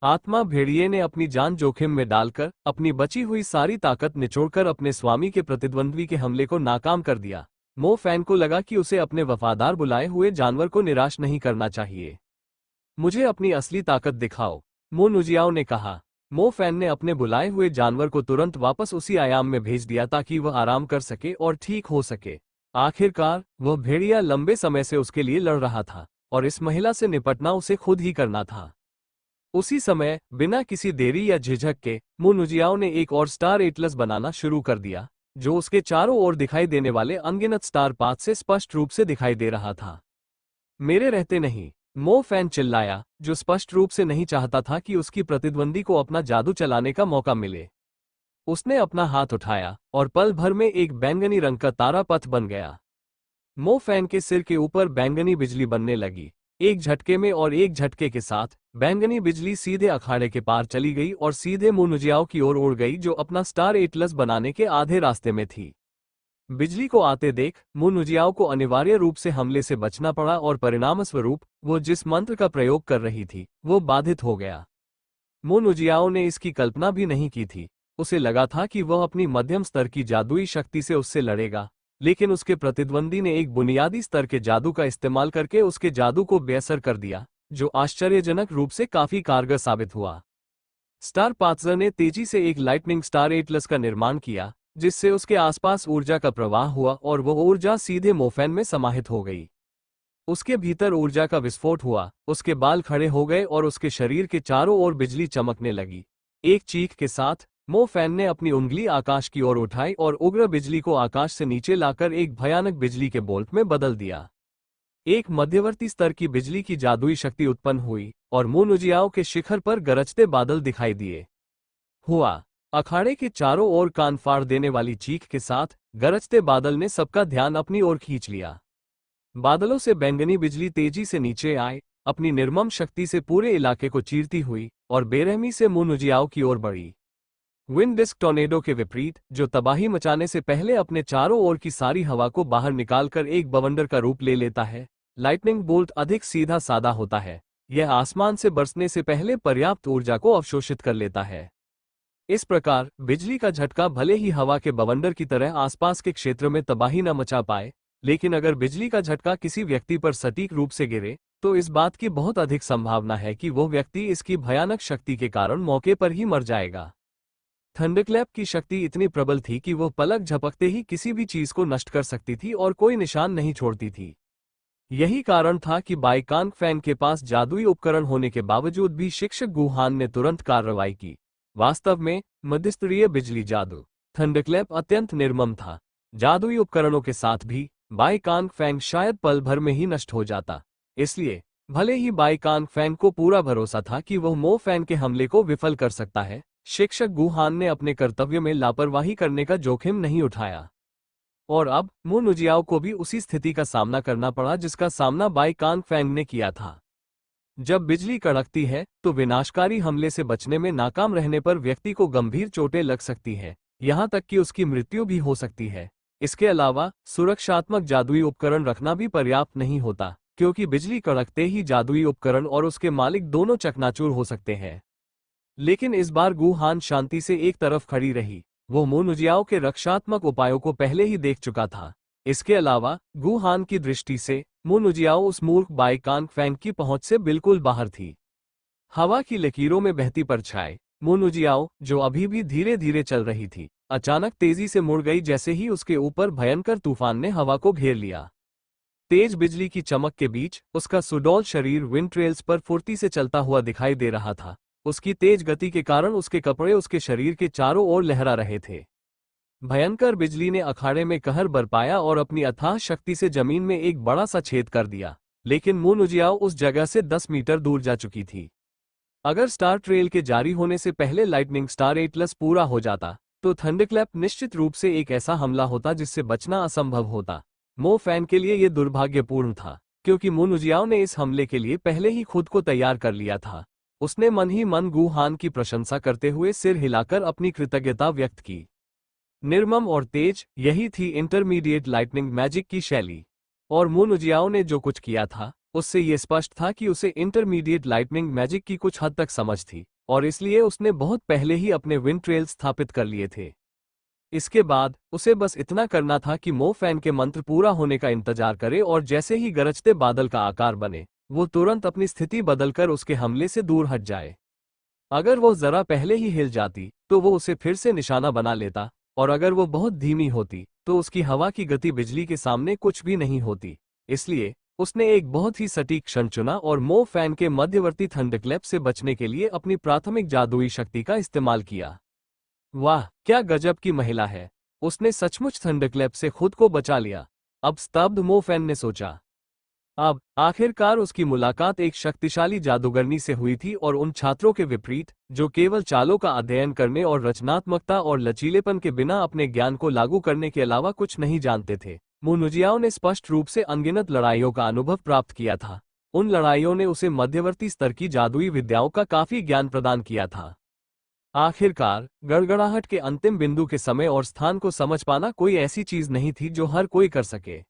आत्मा भेड़िए ने अपनी जान जोखिम में डालकर अपनी बची हुई सारी ताकत निचोड़कर अपने स्वामी के प्रतिद्वंद्वी के हमले को नाकाम कर दिया। मो फैन को लगा कि उसे अपने वफादार बुलाए हुए जानवर को निराश नहीं करना चाहिए। मुझे अपनी असली ताकत दिखाओ, मो नुजियाओ ने कहा। मो फैन ने अपने बुलाए हुए जानवर को तुरंत वापस उसी आयाम में भेज दिया ताकि वह आराम कर सके और ठीक हो सके। आखिरकार वह भेड़िया लंबे समय से उसके लिए लड़ रहा था, और इस महिला से निपटना उसे खुद ही करना था। उसी समय बिना किसी देरी या झिझक के मो नुजियाओ ने एक और स्टार एटलस बनाना शुरू कर दिया, जो उसके चारों ओर दिखाई देने वाले अनगिनत स्टार पाथ से स्पष्ट रूप से दिखाई दे रहा था। मेरे रहते नहीं, मो फैन चिल्लाया, जो स्पष्ट रूप से नहीं चाहता था कि उसकी प्रतिद्वंदी को अपना जादू चलाने का मौका मिले। उसने अपना हाथ उठाया और पल भर में एक बैंगनी रंग का तारा पथ बन गया। मो फैन के सिर के ऊपर बैंगनी बिजली बनने लगी। एक झटके में और एक झटके के साथ बैंगनी बिजली सीधे अखाड़े के पार चली गई और सीधे मो नुजियाओ की ओर उड़ गई, जो अपना स्टार एटलस बनाने के आधे रास्ते में थी। बिजली को आते देख मो नुजियाओ को अनिवार्य रूप से हमले से बचना पड़ा और परिणामस्वरूप वो जिस मंत्र का प्रयोग कर रही थी वो बाधित हो गया। मो नुजियाओ ने इसकी कल्पना भी नहीं की थी। उसे लगा था कि वह अपनी मध्यम स्तर की जादुई शक्ति से उससे लड़ेगा, लेकिन उसके प्रतिद्वंदी ने एक बुनियादी स्तर के जादू का इस्तेमाल करके उसके जादू को बेअसर कर दिया, जो आश्चर्यजनक रूप से काफी कारगर साबित हुआ। स्टार पाथर ने तेजी से एक लाइटनिंग स्टार एटलस का निर्माण किया, जिससे उसके आसपास ऊर्जा का प्रवाह हुआ और वह ऊर्जा सीधे मोफैन में समाहित हो गई। उसके भीतर ऊर्जा का विस्फोट हुआ, उसके बाल खड़े हो गए और उसके शरीर के चारों ओर बिजली चमकने लगी। एक चीख के साथ मो फैन ने अपनी उंगली आकाश की ओर उठाई और उग्र बिजली को आकाश से नीचे लाकर एक भयानक बिजली के बोल्ट में बदल दिया। एक मध्यवर्ती स्तर की बिजली की जादुई शक्ति उत्पन्न हुई और मो नुजियाओ के शिखर पर गरजते बादल दिखाई दिए। हुआ अखाड़े के चारों ओर कान फाड़ देने वाली चीख के साथ गरजते बादल ने सबका ध्यान अपनी ओर खींच लिया। बादलों से बैंगनी बिजली तेजी से नीचे आए, अपनी निर्मम शक्ति से पूरे इलाके को चीरती हुई और बेरहमी से मो नुजियाओ की ओर बढ़ी। विंड डिस्क टॉर्नेडो के विपरीत, जो तबाही मचाने से पहले अपने चारों ओर की सारी हवा को बाहर निकालकर एक बवंडर का रूप ले लेता है, लाइटनिंग बोल्ट अधिक सीधा सादा होता है। यह आसमान से बरसने से पहले पर्याप्त ऊर्जा को अवशोषित कर लेता है। इस प्रकार बिजली का झटका भले ही हवा के बवंडर की तरह आसपास के क्षेत्र में तबाही न मचा पाए, लेकिन अगर बिजली का झटका किसी व्यक्ति पर सटीक रूप से गिरे तो इस बात की बहुत अधिक संभावना है कि वो व्यक्ति इसकी भयानक शक्ति के कारण मौके पर ही मर जाएगा। थंडरक्लैप की शक्ति इतनी प्रबल थी कि वह पलक झपकते ही किसी भी चीज को नष्ट कर सकती थी और कोई निशान नहीं छोड़ती थी। यही कारण था कि बाइकांग फैंग के पास जादुई उपकरण होने के बावजूद भी शिक्षक गुहान ने तुरंत कार्रवाई की। वास्तव में मध्यस्तरीय बिजली जादू थंडरक्लैप अत्यंत निर्मम था। जादुई उपकरणों के साथ भी बाइकांग फैंग शायद पल भर में ही नष्ट हो जाता। इसलिए भले ही बाइकांग फैंग को पूरा भरोसा था कि वह मो फैंग के हमले को विफल कर सकता है, शिक्षक गुहान ने अपने कर्तव्य में लापरवाही करने का जोखिम नहीं उठाया। और अब मो नुजियाओ को भी उसी स्थिति का सामना करना पड़ा जिसका सामना बाइकांग फैंग ने किया था। जब बिजली कड़कती है तो विनाशकारी हमले से बचने में नाकाम रहने पर व्यक्ति को गंभीर चोटें लग सकती है, यहाँ तक कि उसकी मृत्यु भी हो सकती है। इसके अलावा सुरक्षात्मक जादुई उपकरण रखना भी पर्याप्त नहीं होता, क्योंकि बिजली कड़कते ही जादुई उपकरण और उसके मालिक दोनों चकनाचूर हो सकते हैं। लेकिन इस बार गुहान शांति से एक तरफ खड़ी रही। वो मो नुजियाओ के रक्षात्मक उपायों को पहले ही देख चुका था। इसके अलावा गुहान की दृष्टि से मो नुजियाओ उस मूर्ख बाइकांग फैंग की पहुंच से बिल्कुल बाहर थी। हवा की लकीरों में बहती परछाई मो नुजियाओ, जो अभी भी धीरे धीरे चल रही थी, अचानक तेजी से मुड़ गई जैसे ही उसके ऊपर भयंकर तूफान ने हवा को घेर लिया। तेज बिजली की चमक के बीच उसका सुडौल शरीर विंड ट्रेल्स पर फुर्ती से चलता हुआ दिखाई दे रहा था। उसकी तेज गति के कारण उसके कपड़े उसके शरीर के चारों ओर लहरा रहे थे। भयंकर बिजली ने अखाड़े में कहर बरपाया और अपनी अथाह शक्ति से जमीन में एक बड़ा सा छेद कर दिया, लेकिन मून उजियाओ उस जगह से 10 मीटर दूर जा चुकी थी। अगर स्टार ट्रेल के जारी होने से पहले लाइटनिंग स्टार एटलस पूरा हो जाता तो थंडरक्लैप निश्चित रूप से एक ऐसा हमला होता जिससे बचना असंभव होता। मो फैन के लिए यह दुर्भाग्यपूर्ण था, क्योंकि मून उजियाओ ने इस हमले के लिए पहले ही खुद को तैयार कर लिया था। उसने मन ही मन गु हान की प्रशंसा करते हुए सिर हिलाकर अपनी कृतज्ञता व्यक्त की। निर्मम और तेज, यही थी इंटरमीडिएट लाइटनिंग मैजिक की शैली। और मून उजियाओ ने जो कुछ किया था उससे यह स्पष्ट था कि उसे इंटरमीडिएट लाइटनिंग मैजिक की कुछ हद तक समझ थी, और इसलिए उसने बहुत पहले ही अपने विंड ट्रेल स्थापित कर लिए थे। इसके बाद उसे बस इतना करना था कि मो फैन के मंत्र पूरा होने का इंतजार करे, और जैसे ही गरजते बादल का आकार बने वो तुरंत अपनी स्थिति बदलकर उसके हमले से दूर हट जाए। अगर वो जरा पहले ही हिल जाती तो वो उसे फिर से निशाना बना लेता, और अगर वो बहुत धीमी होती तो उसकी हवा की गति बिजली के सामने कुछ भी नहीं होती। इसलिए उसने एक बहुत ही सटीक क्षण चुना और मो फैन के मध्यवर्ती थंडरक्लैप से बचने के लिए अपनी प्राथमिक जादुई शक्ति का इस्तेमाल किया। वाह, क्या गजब की महिला है! उसने सचमुच थंडरक्लैप से खुद को बचा लिया। अब स्तब्ध मो फैन ने सोचा। अब आखिरकार उसकी मुलाकात एक शक्तिशाली जादूगरनी से हुई थी, और उन छात्रों के विपरीत जो केवल चालों का अध्ययन करने और रचनात्मकता और लचीलेपन के बिना अपने ज्ञान को लागू करने के अलावा कुछ नहीं जानते थे। मून उजियाओ ने स्पष्ट रूप से अनगिनत लड़ाइयों का अनुभव प्राप्त किया था। उन लड़ाइयों ने उसे मध्यवर्ती स्तर की जादुई विद्याओं का काफी ज्ञान प्रदान किया था। आखिरकार गड़गड़ाहट के अंतिम बिंदु के समय और स्थान को समझ पाना कोई ऐसी चीज नहीं थी जो हर कोई कर सके।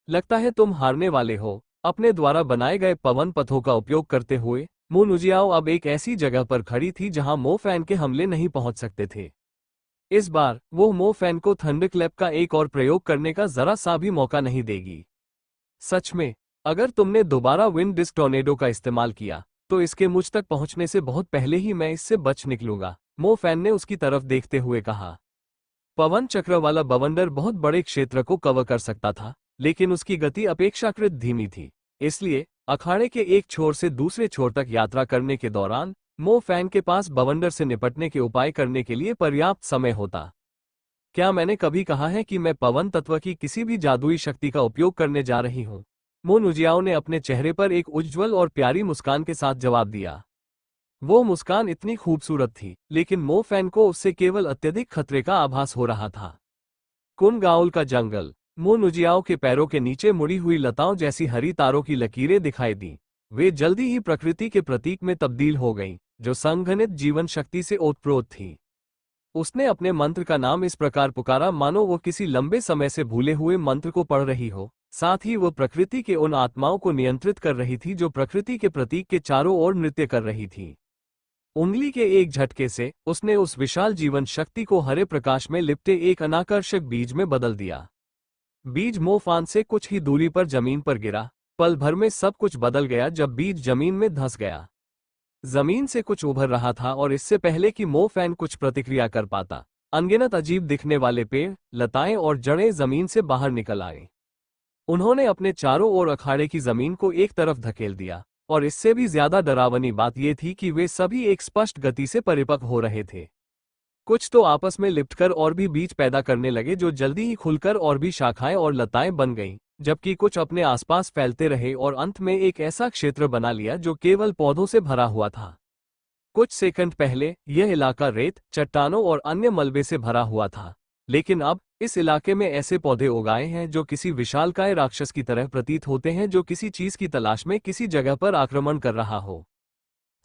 लगता है तुम हारने वाले हो। अपने द्वारा बनाए गए पवन पथों का उपयोग करते हुए मून उजियाओ अब एक ऐसी जगह पर खड़ी थी जहां मो फैन के हमले नहीं पहुंच सकते थे। इस बार वो मो फैन को थंडरक्लैप का एक और प्रयोग करने का जरा सा भी मौका नहीं देगी। सच में, अगर तुमने दोबारा विंड डिस्क टॉर्नेडो का इस्तेमाल किया तो इसके मुझ तक पहुंचने से बहुत पहले ही मैं इससे बच निकलूंगा, मो फैन ने उसकी तरफ देखते हुए कहा। पवन चक्र वाला बवंडर बहुत बड़े क्षेत्र को कवर कर सकता था, लेकिन उसकी गति अपेक्षाकृत धीमी थी। इसलिए अखाड़े के एक छोर से दूसरे छोर तक यात्रा करने के दौरान मो फैन के पास बवंडर से निपटने के उपाय करने के लिए पर्याप्त समय होता। क्या मैंने कभी कहा है कि मैं पवन तत्व की किसी भी जादुई शक्ति का उपयोग करने जा रही हूं? मून उजियाओ ने अपने चेहरे पर एक उज्ज्वल और प्यारी मुस्कान के साथ जवाब दिया। वो मुस्कान इतनी खूबसूरत थी, लेकिन मो फैन को उससे केवल अत्यधिक खतरे का आभास हो रहा था। कुनगाओल का जंगल। मून उजियाओ के पैरों के नीचे मुड़ी हुई लताओं जैसी हरी तारों की लकीरें दिखाई दी। वे जल्दी ही प्रकृति के प्रतीक में तब्दील हो गईं, जो संघनित जीवन शक्ति से ओतप्रोत थी। उसने अपने मंत्र का नाम इस प्रकार पुकारा मानो वो किसी लंबे समय से भूले हुए मंत्र को पढ़ रही हो। साथ ही वो प्रकृति के उन आत्माओं को नियंत्रित कर रही थी जो प्रकृति के प्रतीक के चारों ओर नृत्य कर रही थी। उंगली के एक झटके से उसने उस विशाल जीवन शक्ति को हरे प्रकाश में लिपटे एक अनाकर्षक बीज में बदल दिया। बीज मो फैन से कुछ ही दूरी पर जमीन पर गिरा। पल भर में सब कुछ बदल गया जब बीज जमीन में धंस गया। जमीन से कुछ उभर रहा था, और इससे पहले कि मो फैन कुछ प्रतिक्रिया कर पाता, अनगिनत अजीब दिखने वाले पेड़, लताएं और जड़ें जमीन से बाहर निकल आए। उन्होंने अपने चारों ओर अखाड़े की जमीन को एक तरफ धकेल दिया, और इससे भी ज्यादा डरावनी बात यह थी कि वे सभी एक स्पष्ट गति से परिपक्व हो रहे थे। कुछ तो आपस में लिपटकर और भी बीज पैदा करने लगे जो जल्दी ही खुलकर और भी शाखाएं और लताएं बन गईं, जबकि कुछ अपने आसपास फैलते रहे और अंत में एक ऐसा क्षेत्र बना लिया जो केवल पौधों से भरा हुआ था। कुछ सेकंड पहले यह इलाका रेत, चट्टानों और अन्य मलबे से भरा हुआ था, लेकिन अब इस इलाके में ऐसे पौधे उगाए हैं जो किसी विशालकाय राक्षस की तरह प्रतीत होते हैं जो किसी चीज की तलाश में किसी जगह पर आक्रमण कर रहा हो।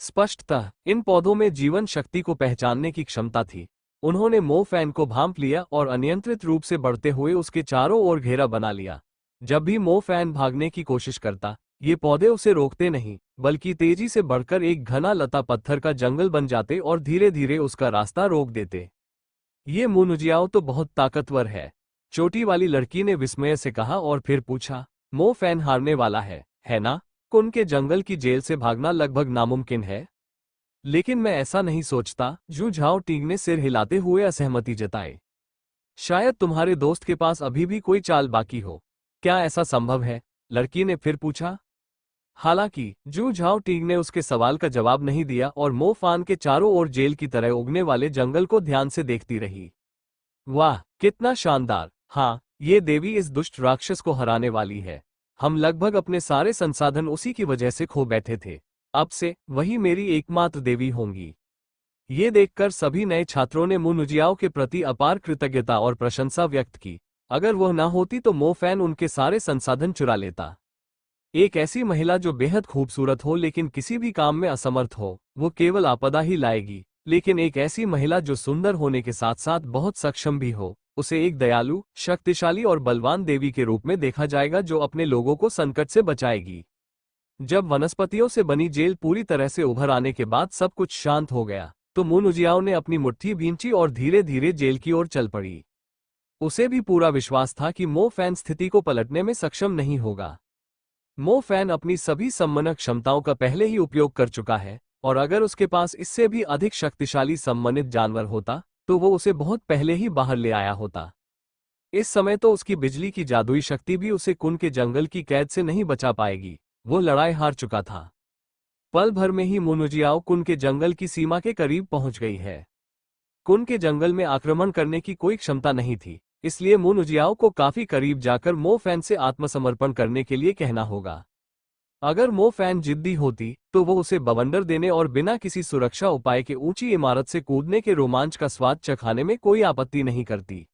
स्पष्टतः इन पौधों में जीवन शक्ति को पहचानने की क्षमता थी। उन्होंने मो फैन को भांप लिया और अनियंत्रित रूप से बढ़ते हुए उसके चारों ओर घेरा बना लिया। जब भी मो फैन भागने की कोशिश करता, ये पौधे उसे रोकते नहीं, बल्कि तेजी से बढ़कर एक घना लता पत्थर का जंगल बन जाते और धीरे धीरे उसका रास्ता रोक देते। ये मून उजियाओ तो बहुत ताकतवर है, चोटी वाली लड़की ने विस्मय से कहा, और फिर पूछा, मो फैन हारने वाला है ना? कुन के जंगल की जेल से भागना लगभग नामुमकिन है। लेकिन मैं ऐसा नहीं सोचता, जू झाओ टिंग ने सिर हिलाते हुए असहमति जताई। शायद तुम्हारे दोस्त के पास अभी भी कोई चाल बाकी हो। क्या ऐसा संभव है? लड़की ने फिर पूछा। हालांकि जू झाओ टिंग ने उसके सवाल का जवाब नहीं दिया और मो फैन के चारों ओर जेल की तरह उगने वाले जंगल को ध्यान से देखती रही। वाह, कितना शानदार! हाँ, ये देवी इस दुष्ट राक्षस को हराने वाली है। हम लगभग अपने सारे संसाधन उसी की वजह से खो बैठे थे। अब से वही मेरी एकमात्र देवी होंगी। ये देखकर सभी नए छात्रों ने मु नुजियाओ के प्रति अपार कृतज्ञता और प्रशंसा व्यक्त की। अगर वह ना होती तो मो फैन उनके सारे संसाधन चुरा लेता। एक ऐसी महिला जो बेहद खूबसूरत हो लेकिन किसी भी काम में असमर्थ हो, वो केवल आपदा ही लाएगी। लेकिन एक ऐसी महिला जो सुंदर होने के साथ साथ बहुत सक्षम भी हो, उसे एक दयालु, शक्तिशाली और बलवान देवी के रूप में देखा जाएगा जो अपने लोगों को संकट से बचाएगी। जब वनस्पतियों से बनी जेल पूरी तरह से उभर आने के बाद सब कुछ शांत हो गया, तो मु नुजियाओ ने अपनी मुट्ठी भींची और धीरे धीरे जेल की ओर चल पड़ी। उसे भी पूरा विश्वास था कि मो फैन स्थिति को पलटने में सक्षम नहीं होगा। मो फैन अपनी सभी सम्मनक क्षमताओं का पहले ही उपयोग कर चुका है, और अगर उसके पास इससे भी अधिक शक्तिशाली सम्मनित जानवर होता, तो वो उसे बहुत पहले ही बाहर ले आया होता। इस समय तो उसकी बिजली की जादुई शक्ति भी उसे कुन के जंगल की कैद से नहीं बचा पाएगी। वो लड़ाई हार चुका था। पल भर में ही मु नुजियाओ कुन के जंगल की सीमा के करीब पहुंच गई है। कुन के जंगल में आक्रमण करने की कोई क्षमता नहीं थी, इसलिए मु नुजियाओ को काफी करीब जाकर मो फैन से आत्मसमर्पण करने के लिए कहना होगा। अगर मो फैन जिद्दी होती, तो वो उसे बवंडर देने और बिना किसी सुरक्षा उपाय के ऊंची इमारत से कूदने के रोमांच का स्वाद चखाने में कोई आपत्ति नहीं करती।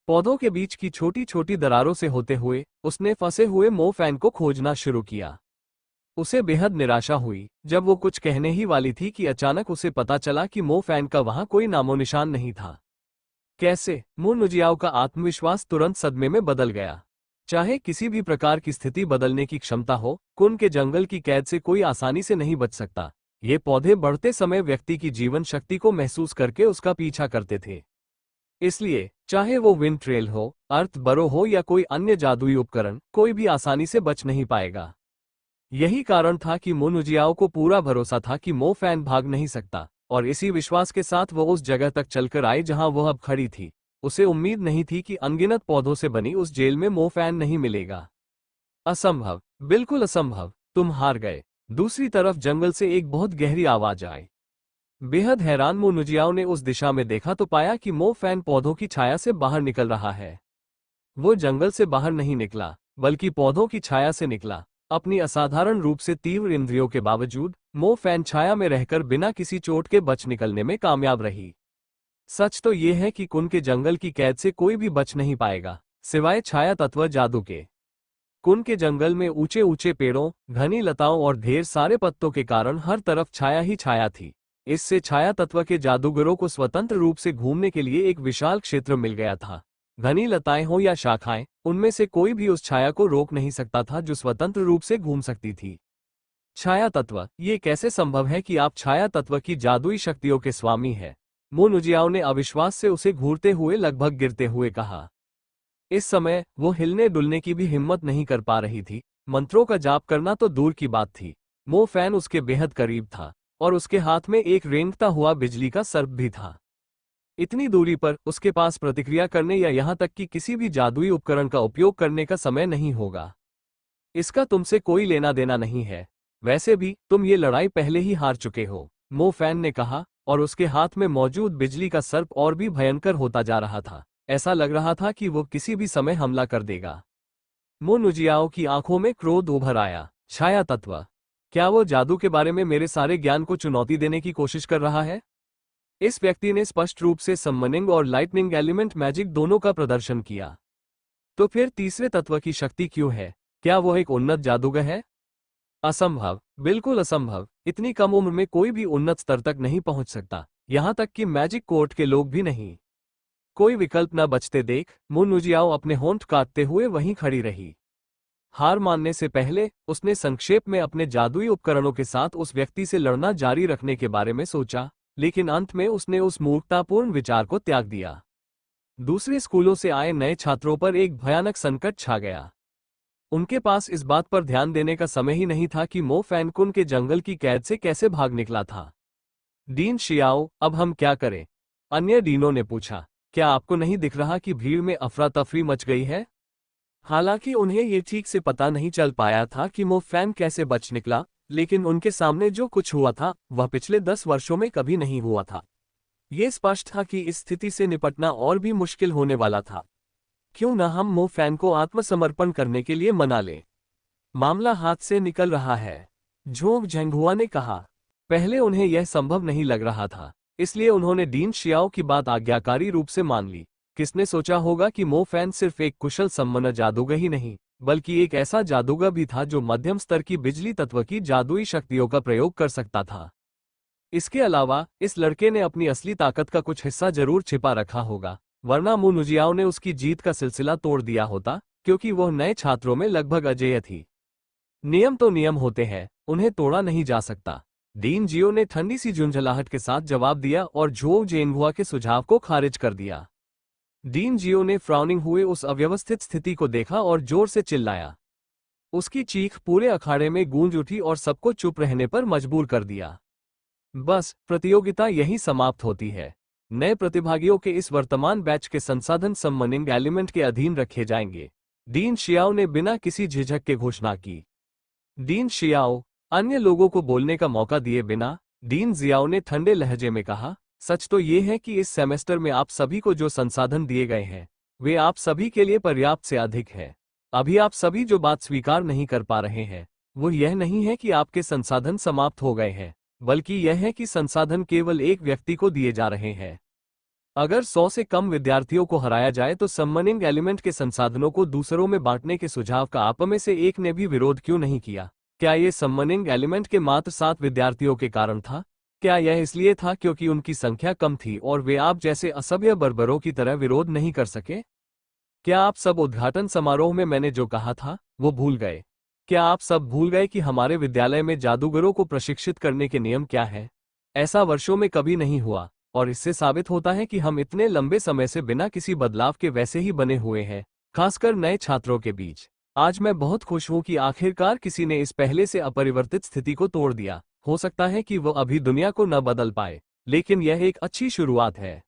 पौधों के बीच की छोटी छोटी दरारों से होते हुए उसने फंसे हुए मो फैन को खोजना शुरू किया। उसे बेहद निराशा हुई जब वो कुछ कहने ही वाली थी कि अचानक उसे पता चला कि मो फैन का वहां कोई नामोनिशान नहीं था। कैसे? मु नुजियाओ का आत्मविश्वास तुरंत सदमे में बदल गया। चाहे किसी भी प्रकार की स्थिति बदलने की क्षमता हो, कुन के जंगल की कैद से कोई आसानी से नहीं बच सकता। ये पौधे बढ़ते समय व्यक्ति की जीवन शक्ति को महसूस करके उसका पीछा करते थे। इसलिए चाहे वो विंड ट्रेल हो, अर्थ बरो हो या कोई अन्य जादुई उपकरण, कोई भी आसानी से बच नहीं पाएगा। यही कारण था कि मु नुजियाओ को पूरा भरोसा था कि मो फैन भाग नहीं सकता, और इसी विश्वास के साथ वो उस जगह तक चलकर आई जहां वह अब खड़ी थी। उसे उम्मीद नहीं थी कि अनगिनत पौधों से बनी उस जेल में मो फैन नहीं मिलेगा। असंभव, बिल्कुल असंभव, तुम हार गए। दूसरी तरफ जंगल से एक बहुत गहरी आवाज आई। बेहद हैरान मु नुजियाओ ने उस दिशा में देखा तो पाया कि मो फैन पौधों की छाया से बाहर निकल रहा है। वो जंगल से बाहर नहीं निकला, बल्कि पौधों की छाया से निकला। अपनी असाधारण रूप से तीव्र इंद्रियों के बावजूद मो फैन छाया में रहकर बिना किसी चोट के बच निकलने में कामयाब रही। सच तो ये है कि कुन के जंगल की कैद से कोई भी बच नहीं पाएगा, सिवाय छाया तत्व जादू के। कुन के जंगल में ऊंचे ऊंचे पेड़ों, घनी लताओं और ढेर सारे पत्तों के कारण हर तरफ छाया ही छाया थी। इससे छाया तत्व के जादूगरों को स्वतंत्र रूप से घूमने के लिए एक विशाल क्षेत्र मिल गया था। घनी लताएं हो या शाखाएं, उनमें से कोई भी उस छाया को रोक नहीं सकता था जो स्वतंत्र रूप से घूम सकती थी। छाया तत्व, ये कैसे संभव है कि आप छाया तत्व की जादुई शक्तियों के स्वामी हैं? मु नुजियाओ ने अविश्वास से उसे घूरते हुए लगभग गिरते हुए कहा। इस समय वो हिलने डुलने की भी हिम्मत नहीं कर पा रही थी। मंत्रों का जाप करना तो दूर की बात थी। मो फैन उसके बेहद करीब था, और उसके हाथ में एक रेंगता हुआ बिजली का सर्प भी था। इतनी दूरी पर उसके पास प्रतिक्रिया करने या यहां तक कि किसी भी जादुई उपकरण का उपयोग करने का समय नहीं होगा। इसका तुमसे कोई लेना देना नहीं है। वैसे भी तुम ये लड़ाई पहले ही हार चुके हो, मो फैन ने कहा, और उसके हाथ में मौजूद बिजली का सर्प और भी भयंकर होता जा रहा था। ऐसा लग रहा था कि वो किसी भी समय हमला कर देगा। मु नुजियाओ की आंखों में क्रोध उभर आया। छाया तत्व, क्या वो जादू के बारे में मेरे सारे ज्ञान को चुनौती देने की कोशिश कर रहा है? इस व्यक्ति ने स्पष्ट रूप से समनिंग और लाइटनिंग एलिमेंट मैजिक दोनों का प्रदर्शन किया। तो फिर तीसरे तत्व की शक्ति क्यों है? क्या वो एक उन्नत जादूगर है? असंभव, बिल्कुल असंभव। इतनी कम उम्र में कोई भी उन्नत स्तर तक नहीं पहुंच सकता, यहां तक कि मैजिक कोर्ट के लोग भी नहीं। कोई विकल्प न बचते देख मु नुजियाओ अपने होंठ काटते हुए वहीं खड़ी रही। हार मानने से पहले उसने संक्षेप में अपने जादुई उपकरणों के साथ उस व्यक्ति से लड़ना जारी रखने के बारे में सोचा, लेकिन अंत में उसने उस मूर्खतापूर्ण विचार को त्याग दिया। दूसरे स्कूलों से आए नए छात्रों पर एक भयानक संकट छा गया। उनके पास इस बात पर ध्यान देने का समय ही नहीं था कि मो फैन कुन के जंगल की कैद से कैसे भाग निकला था। डीन शियाओ, अब हम क्या करें? अन्य डीनों ने पूछा। क्या आपको नहीं दिख रहा कि भीड़ में अफरा तफरी मच गई है? हालांकि उन्हें ये ठीक से पता नहीं चल पाया था कि मो फैन कैसे बच निकला, लेकिन उनके सामने जो कुछ हुआ था वह पिछले 10 वर्षों में कभी नहीं हुआ था। ये स्पष्ट था कि इस स्थिति से निपटना और भी मुश्किल होने वाला था। क्यों न हम मो फैन को आत्मसमर्पण करने के लिए मना लें। मामला हाथ से निकल रहा है, झोंग झेंगहुआ ने कहा। पहले उन्हें यह संभव नहीं लग रहा था, इसलिए उन्होंने डीन शियाओ की बात आज्ञाकारी रूप से मान ली। किसने सोचा होगा कि मो फैन सिर्फ एक कुशल सम्मन जादूगर ही नहीं, बल्कि एक ऐसा जादूगर भी था जो मध्यम स्तर की बिजली तत्व की जादुई शक्तियों का प्रयोग कर सकता था। इसके अलावा इस लड़के ने अपनी असली ताकत का कुछ हिस्सा जरूर छिपा रखा होगा, वरना मु नुजियाओ ने उसकी जीत का सिलसिला तोड़ दिया होता, क्योंकि वह नए छात्रों में लगभग अजेय थी। नियम तो नियम होते हैं, उन्हें तोड़ा नहीं जा सकता। डीन जियो ने ठंडी सी झुंझलाहट के साथ जवाब दिया और झोंग जेनहुआ के सुझाव को खारिज कर दिया। डीन जियो ने फ्राउनिंग हुए उस अव्यवस्थित स्थिति को देखा और जोर से चिल्लाया। उसकी चीख पूरे अखाड़े में गूंज उठी और सबको चुप रहने पर मजबूर कर दिया। बस, प्रतियोगिता यही समाप्त होती है। नए प्रतिभागियों के इस वर्तमान बैच के संसाधन सममनिंग एलिमेंट के अधीन रखे जाएंगे। डीन शियाओ ने बिना किसी झिझक के घोषणा की। डीन शियाओ, अन्य लोगों को बोलने का मौका दिए बिना डीन जियाओ ने ठंडे लहजे में कहा, सच तो ये है कि इस सेमेस्टर में आप सभी को जो संसाधन दिए गए हैं वे आप सभी के लिए पर्याप्त से अधिक है। अभी आप सभी जो बात स्वीकार नहीं कर पा रहे हैं वो यह नहीं है कि आपके संसाधन समाप्त हो गए हैं, बल्कि यह है कि संसाधन केवल एक व्यक्ति को दिए जा रहे हैं। अगर 100 से कम विद्यार्थियों को हराया जाए तो सममनिंग एलिमेंट के संसाधनों को दूसरों में बांटने के सुझाव का आप में से एक ने भी विरोध क्यों नहीं किया? क्या ये सममनिंग एलिमेंट के मात्र 7 विद्यार्थियों के कारण था? क्या यह इसलिए था क्योंकि उनकी संख्या कम थी और वे आप जैसे असभ्य बर्बरों की तरह विरोध नहीं कर सके? क्या आप सब उद्घाटन समारोह में मैंने जो कहा था वो भूल गए? क्या आप सब भूल गए कि हमारे विद्यालय में जादूगरों को प्रशिक्षित करने के नियम क्या है? ऐसा वर्षों में कभी नहीं हुआ और इससे साबित होता है कि हम इतने लंबे समय से बिना किसी बदलाव के वैसे ही बने हुए हैं, खासकर नए छात्रों के बीच। आज मैं बहुत खुश हूं कि आखिरकार किसी ने इस पहले से अपरिवर्तित स्थिति को तोड़ दिया। हो सकता है कि वो अभी दुनिया को न बदल पाए, लेकिन यह एक अच्छी शुरुआत है।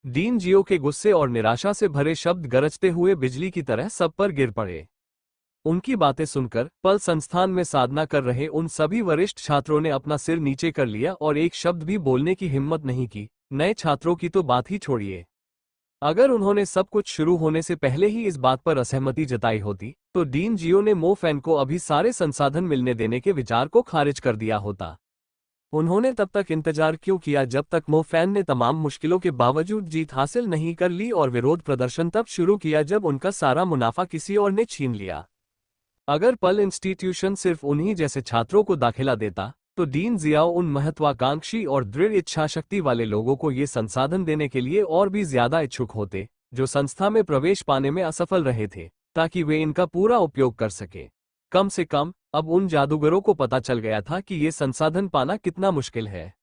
डीन जियो के गुस्से और निराशा से भरे शब्द गरजते हुए बिजली की तरह सब पर गिर पड़े। उनकी बातें सुनकर पल संस्थान में साधना कर रहे उन सभी वरिष्ठ छात्रों ने अपना सिर नीचे कर लिया और एक शब्द भी बोलने की हिम्मत नहीं की। नए छात्रों की तो बात ही छोड़िए। अगर उन्होंने सब कुछ शुरू होने से पहले ही इस बात पर असहमति जताई होती तो डीन जियो ने मो फैन को अभी सारे संसाधन मिलने देने के विचार को खारिज कर दिया होता। उन्होंने तब तक इंतजार क्यों किया जब तक मो फैन ने तमाम मुश्किलों के बावजूद जीत हासिल नहीं कर ली और विरोध प्रदर्शन तब शुरू किया जब उनका सारा मुनाफा किसी और ने छीन लिया? अगर पल इंस्टीट्यूशन सिर्फ उन्हीं जैसे छात्रों को दाखिला देता तो डीन जियाओ उन महत्वाकांक्षी और दृढ़ इच्छाशक्ति वाले लोगों को ये संसाधन देने के लिए और भी ज्यादा इच्छुक होते जो संस्था में प्रवेश पाने में असफल रहे थे, ताकि वे इनका पूरा उपयोग कर सके। कम से कम अब उन जादूगरों को पता चल गया था कि ये संसाधन पाना कितना मुश्किल है।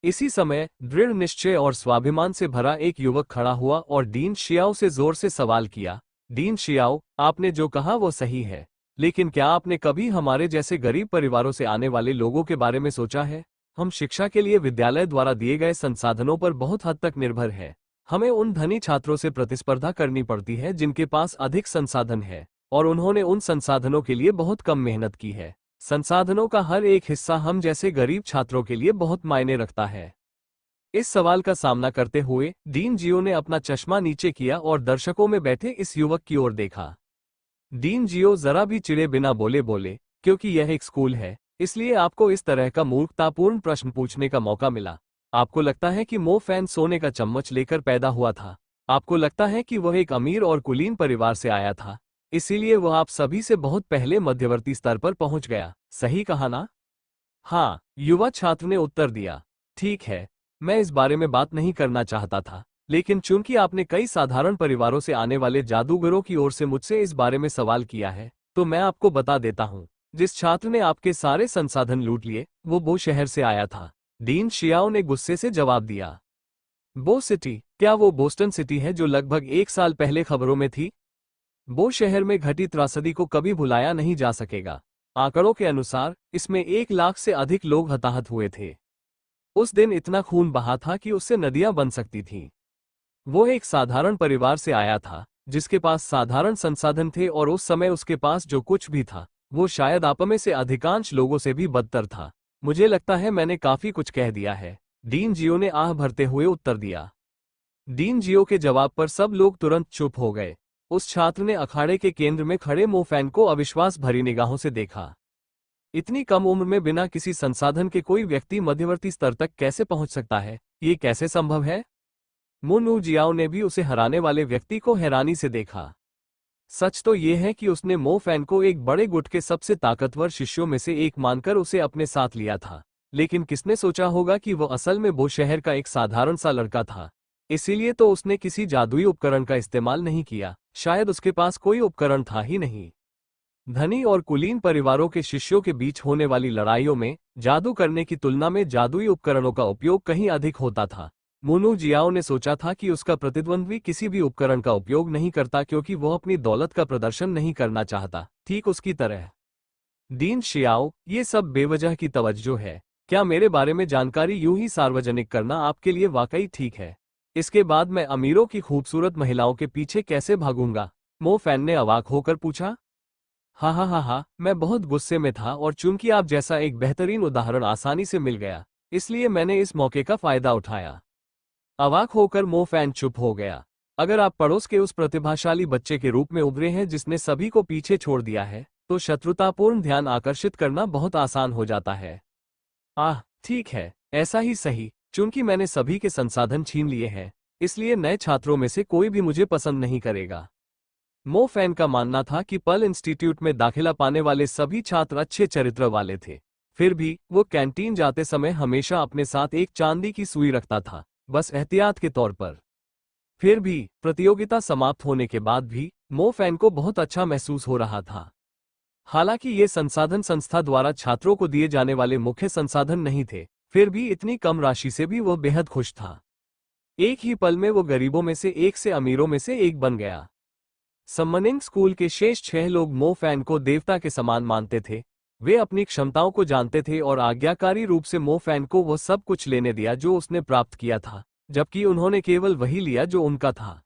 इसी समय दृढ़ निश्चय और स्वाभिमान से भरा एक युवक खड़ा हुआ और डीन शियाओ से जोर से सवाल किया, डीन शियाओ, आपने जो कहा वो सही है, लेकिन क्या आपने कभी हमारे जैसे गरीब परिवारों से आने वाले लोगों के बारे में सोचा है? हम शिक्षा के लिए विद्यालय द्वारा दिए गए संसाधनों पर बहुत हद तक निर्भर है। हमें उन धनी छात्रों से प्रतिस्पर्धा करनी पड़ती है जिनके पास अधिक संसाधन है, और उन्होंने उन संसाधनों के लिए बहुत कम मेहनत की है। संसाधनों का हर एक हिस्सा हम जैसे गरीब छात्रों के लिए बहुत मायने रखता है। इस सवाल का सामना करते हुए डीन जियो ने अपना चश्मा नीचे किया और दर्शकों में बैठे इस युवक की ओर देखा। डीन जियो जरा भी चिढ़े बिना बोले, क्योंकि यह एक स्कूल है, इसलिए आपको इस तरह का मूर्खतापूर्ण प्रश्न पूछने का मौका मिला। आपको लगता है कि मो फैन सोने का चम्मच लेकर पैदा हुआ था? आपको लगता है कि वह एक अमीर और कुलीन परिवार से आया था, इसीलिए वह आप सभी से बहुत पहले मध्यवर्ती स्तर पर पहुंच गया? सही कहा ना? हाँ, युवा छात्र ने उत्तर दिया। ठीक है, मैं इस बारे में बात नहीं करना चाहता था, लेकिन चूंकि आपने कई साधारण परिवारों से आने वाले जादूगरों की ओर से मुझसे इस बारे में सवाल किया है, तो मैं आपको बता देता हूं। जिस छात्र ने आपके सारे संसाधन लूट लिए वो बो शहर से आया था। डीन शियाओ ने गुस्से से जवाब दिया। बो सिटी? क्या वो बोस्टन सिटी है जो लगभग 1 साल पहले खबरों में थी? बो शहर में घटी त्रासदी को कभी भुलाया नहीं जा सकेगा। आंकड़ों के अनुसार इसमें 1 लाख से अधिक लोग हताहत हुए थे। उस दिन इतना खून बहा था कि उससे नदियां बन सकती थीं। वो एक साधारण परिवार से आया था जिसके पास साधारण संसाधन थे, और उस समय उसके पास जो कुछ भी था वो शायद आप में से अधिकांश लोगों से भी बदतर था। मुझे लगता है मैंने काफी कुछ कह दिया है। डीन जियो ने आह भरते हुए उत्तर दिया। डीन जियो के जवाब पर सब लोग तुरंत चुप हो गए। उस छात्र ने अखाड़े के केंद्र में खड़े मो फैन को अविश्वास भरी निगाहों से देखा। इतनी कम उम्र में बिना किसी संसाधन के कोई व्यक्ति मध्यवर्ती स्तर तक कैसे पहुंच सकता है? ये कैसे संभव है? मुन जियाओ ने भी उसे हराने वाले व्यक्ति को हैरानी से देखा। सच तो ये है कि उसने मो फैन को एक बड़े गुट के सबसे ताकतवर शिष्यों में से एक मानकर उसे अपने साथ लिया था, लेकिन किसने सोचा होगा कि वो असल में वो शहर का एक साधारण सा लड़का था। इसीलिए तो उसने किसी जादुई उपकरण का इस्तेमाल नहीं किया, शायद उसके पास कोई उपकरण था ही नहीं। धनी और कुलीन परिवारों के शिष्यों के बीच होने वाली लड़ाइयों में जादू करने की तुलना में जादुई उपकरणों का उपयोग कहीं अधिक होता था। मुनु जियाओ ने सोचा था कि उसका प्रतिद्वंद्वी किसी भी उपकरण का उपयोग नहीं करता क्योंकि वह अपनी दौलत का प्रदर्शन नहीं करना चाहता, ठीक उसकी तरह। डीन शियाओ, ये सब बेवजह की तवज्जो है। क्या मेरे बारे में जानकारी यूं ही सार्वजनिक करना आपके लिए वाकई ठीक है? इसके बाद मैं अमीरों की खूबसूरत महिलाओं के पीछे कैसे भागूंगा? मो फैन ने अवाक होकर पूछा। हाँ, मैं बहुत गुस्से में था और चूंकि आप जैसा एक बेहतरीन उदाहरण आसानी से मिल गया, इसलिए मैंने इस मौके का फायदा उठाया। अवाक होकर मो फैन चुप हो गया। अगर आप पड़ोस के उस प्रतिभाशाली बच्चे के रूप में उभरे हैं जिसने सभी को पीछे छोड़ दिया है, तो शत्रुतापूर्ण ध्यान आकर्षित करना बहुत आसान हो जाता है। ठीक है, ऐसा ही सही। चूंकि मैंने सभी के संसाधन छीन लिए हैं, इसलिए नए छात्रों में से कोई भी मुझे पसंद नहीं करेगा। मो फैन का मानना था कि पर्ल इंस्टीट्यूट में दाखिला पाने वाले सभी छात्र अच्छे चरित्र वाले थे। फिर भी वो कैंटीन जाते समय हमेशा अपने साथ एक चांदी की सुई रखता था, बस एहतियात के तौर पर। फिर भी प्रतियोगिता समाप्त होने के बाद भी मो फैन को बहुत अच्छा महसूस हो रहा था। हालांकि ये संसाधन संस्था द्वारा छात्रों को दिए जाने वाले मुख्य संसाधन नहीं थे, फिर भी इतनी कम राशि से भी वो बेहद खुश था। एक ही पल में वो गरीबों में से एक से अमीरों में से एक बन गया। सम्मनिंग स्कूल के शेष 6 लोग मो फैन को देवता के समान मानते थे। वे अपनी क्षमताओं को जानते थे और आज्ञाकारी रूप से मो फैन को वो सब कुछ लेने दिया जो उसने प्राप्त किया था, जबकि उन्होंने केवल वही लिया जो उनका था।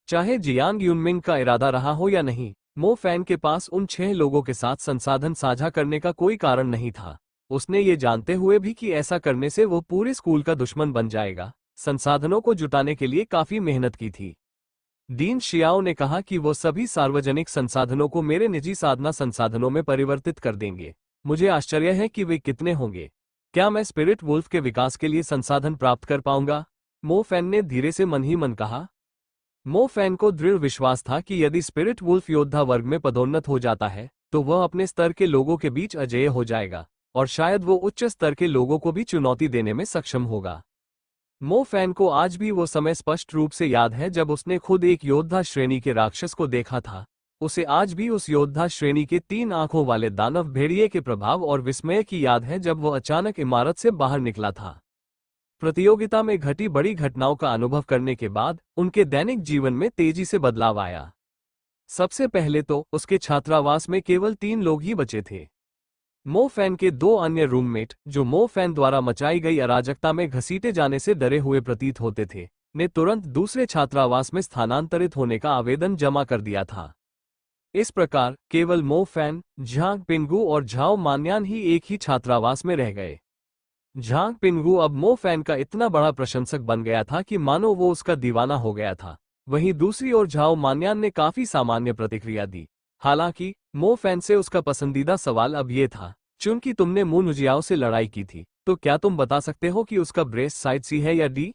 चाहे जियांग यूनमिंग का इरादा रहा हो या नहीं, मो फैन के पास उन 6 लोगों के साथ संसाधन साझा करने का कोई कारण नहीं था। उसने ये जानते हुए भी कि ऐसा करने से वो पूरे स्कूल का दुश्मन बन जाएगा, संसाधनों को जुटाने के लिए काफी मेहनत की थी। डीन शियाओ ने कहा कि वो सभी सार्वजनिक संसाधनों को मेरे निजी साधना संसाधनों में परिवर्तित कर देंगे। मुझे आश्चर्य है कि वे कितने होंगे। क्या मैं स्पिरिट वुल्फ के विकास के लिए संसाधन प्राप्त कर पाऊंगा? मो फैन ने धीरे से मन ही मन कहा। मो फैन को दृढ़ विश्वास था कि यदि स्पिरिट वुल्फ योद्धा वर्ग में पदोन्नत हो जाता है, तो वह अपने स्तर के लोगों के बीच अजेय हो जाएगा, और शायद वो उच्च स्तर के लोगों को भी चुनौती देने में सक्षम होगा। मो फैन को आज भी वो समय स्पष्ट रूप से याद है जब उसने खुद एक योद्धा श्रेणी के राक्षस को देखा था। उसे आज भी उस योद्धा श्रेणी के 3 आंखों वाले दानव भेड़िए के प्रभाव और विस्मय की याद है जब वो अचानक इमारत से बाहर निकला था। प्रतियोगिता में घटी बड़ी घटनाओं का अनुभव करने के बाद उनके दैनिक जीवन में तेजी से बदलाव आया। सबसे पहले तो उसके छात्रावास में केवल 3 लोग ही बचे थे। मो फैन के 2 अन्य रूममेट, जो मो फैन द्वारा मचाई गई अराजकता में घसीटे जाने से डरे हुए प्रतीत होते थे, ने तुरंत दूसरे छात्रावास में स्थानांतरित होने का आवेदन जमा कर दिया था। इस प्रकार केवल मो फैन, झांग पिंगू और झाओ मान्यान ही एक ही छात्रावास में रह गए। झांग पिंगू अब मो फैन का इतना बड़ा प्रशंसक बन गया था कि मानो वो उसका दीवाना हो गया था। वहीं दूसरी ओर झाओ मान्यान ने काफी सामान्य प्रतिक्रिया दी। हालांकि मो फैन से उसका पसंदीदा सवाल अब ये था, चूंकि तुमने मुन जियाओ से लड़ाई की थी, तो क्या तुम बता सकते हो कि उसका ब्रेस साइज सी है या डी?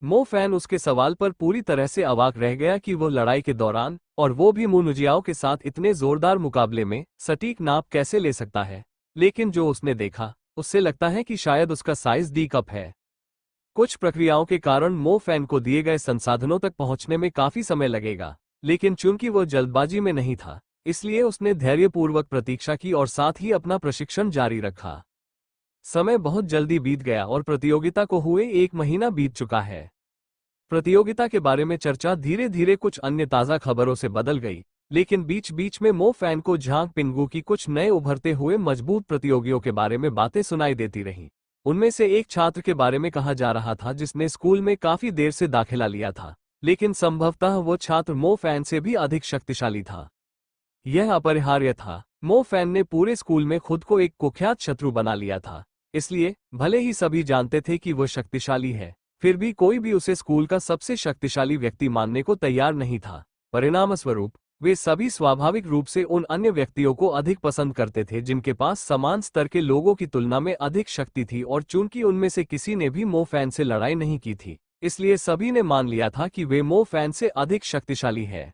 मो फैन उसके सवाल पर पूरी तरह से अवाक रह गया कि वो लड़ाई के दौरान, और वो भी मुन जियाओ के साथ इतने जोरदार मुकाबले में, सटीक नाप कैसे ले सकता है। लेकिन जो उसने देखा, उससे लगता है कि शायद उसका साइज डी कप है। कुछ प्रक्रियाओं के कारण मो फैन को दिए गए संसाधनों तक पहुंचने में काफी समय लगेगा, लेकिन चूंकि वो जल्दबाजी में नहीं था, इसलिए उसने धैर्यपूर्वक प्रतीक्षा की और साथ ही अपना प्रशिक्षण जारी रखा। समय बहुत जल्दी बीत गया और प्रतियोगिता को हुए 1 महीना बीत चुका है। प्रतियोगिता के बारे में चर्चा धीरे धीरे कुछ अन्य ताज़ा खबरों से बदल गई, लेकिन बीच बीच में मो फैन को झांग पिंगू की कुछ नए उभरते हुए मजबूत प्रतियोगियों के बारे में बातें सुनाई देती रहीं। उनमें से एक छात्र के बारे में कहा जा रहा था जिसने स्कूल में काफी देर से दाखिला लिया था, लेकिन संभवतः वो छात्र मो फैन से भी अधिक शक्तिशाली था। यह अपरिहार्य था। मो फैन ने पूरे स्कूल में खुद को एक कुख्यात शत्रु बना लिया था। इसलिए भले ही सभी जानते थे कि वो शक्तिशाली है, फिर भी कोई भी उसे स्कूल का सबसे शक्तिशाली व्यक्ति मानने को तैयार नहीं था। परिणामस्वरूप वे सभी स्वाभाविक रूप से उन अन्य व्यक्तियों को अधिक पसंद करते थे जिनके पास समान स्तर के लोगों की तुलना में अधिक शक्ति थी, और चूंकि उनमें से किसी ने भी मो फैन से लड़ाई नहीं की थी, इसलिए सभी ने मान लिया था कि वे मो फैन से अधिक शक्तिशाली है।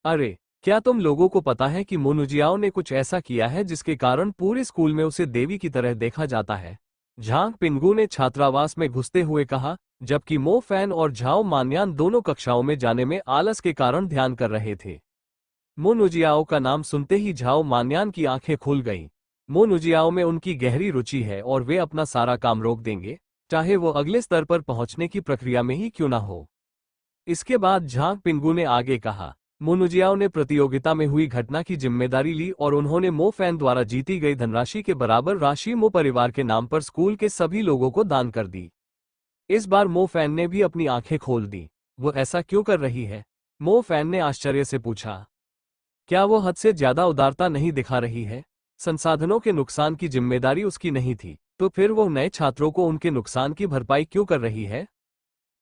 अरे, क्या तुम लोगों को पता है कि मोनुजियाओ ने कुछ ऐसा किया है जिसके कारण पूरे स्कूल में उसे देवी की तरह देखा जाता है? झांग पिंगू ने छात्रावास में घुसते हुए कहा, जबकि मो फैन और झाओ मान्यान दोनों कक्षाओं में जाने में आलस के कारण ध्यान कर रहे थे। मोनुजियाओ का नाम सुनते ही झाओ मान्यान की आंखें खुल गईं। मोनुजियाओ में उनकी गहरी रुचि है और वे अपना सारा काम रोक देंगे, चाहे वो अगले स्तर पर पहुंचने की प्रक्रिया में ही क्यों ना हो। इसके बाद झांग पिंगू ने आगे कहा, मोनुजियाओ ने प्रतियोगिता में हुई घटना की जिम्मेदारी ली और उन्होंने मो फैन द्वारा जीती गई धनराशि के बराबर राशि मो परिवार के नाम पर स्कूल के सभी लोगों को दान कर दी। इस बार मो फैन ने भी अपनी आंखें खोल दी। वो ऐसा क्यों कर रही है? मो फैन ने आश्चर्य से पूछा। क्या वो हद से ज्यादा उदारता नहीं दिखा रही है? संसाधनों के नुकसान की जिम्मेदारी उसकी नहीं थी, तो फिर वो नए छात्रों को उनके नुकसान की भरपाई क्यों कर रही है?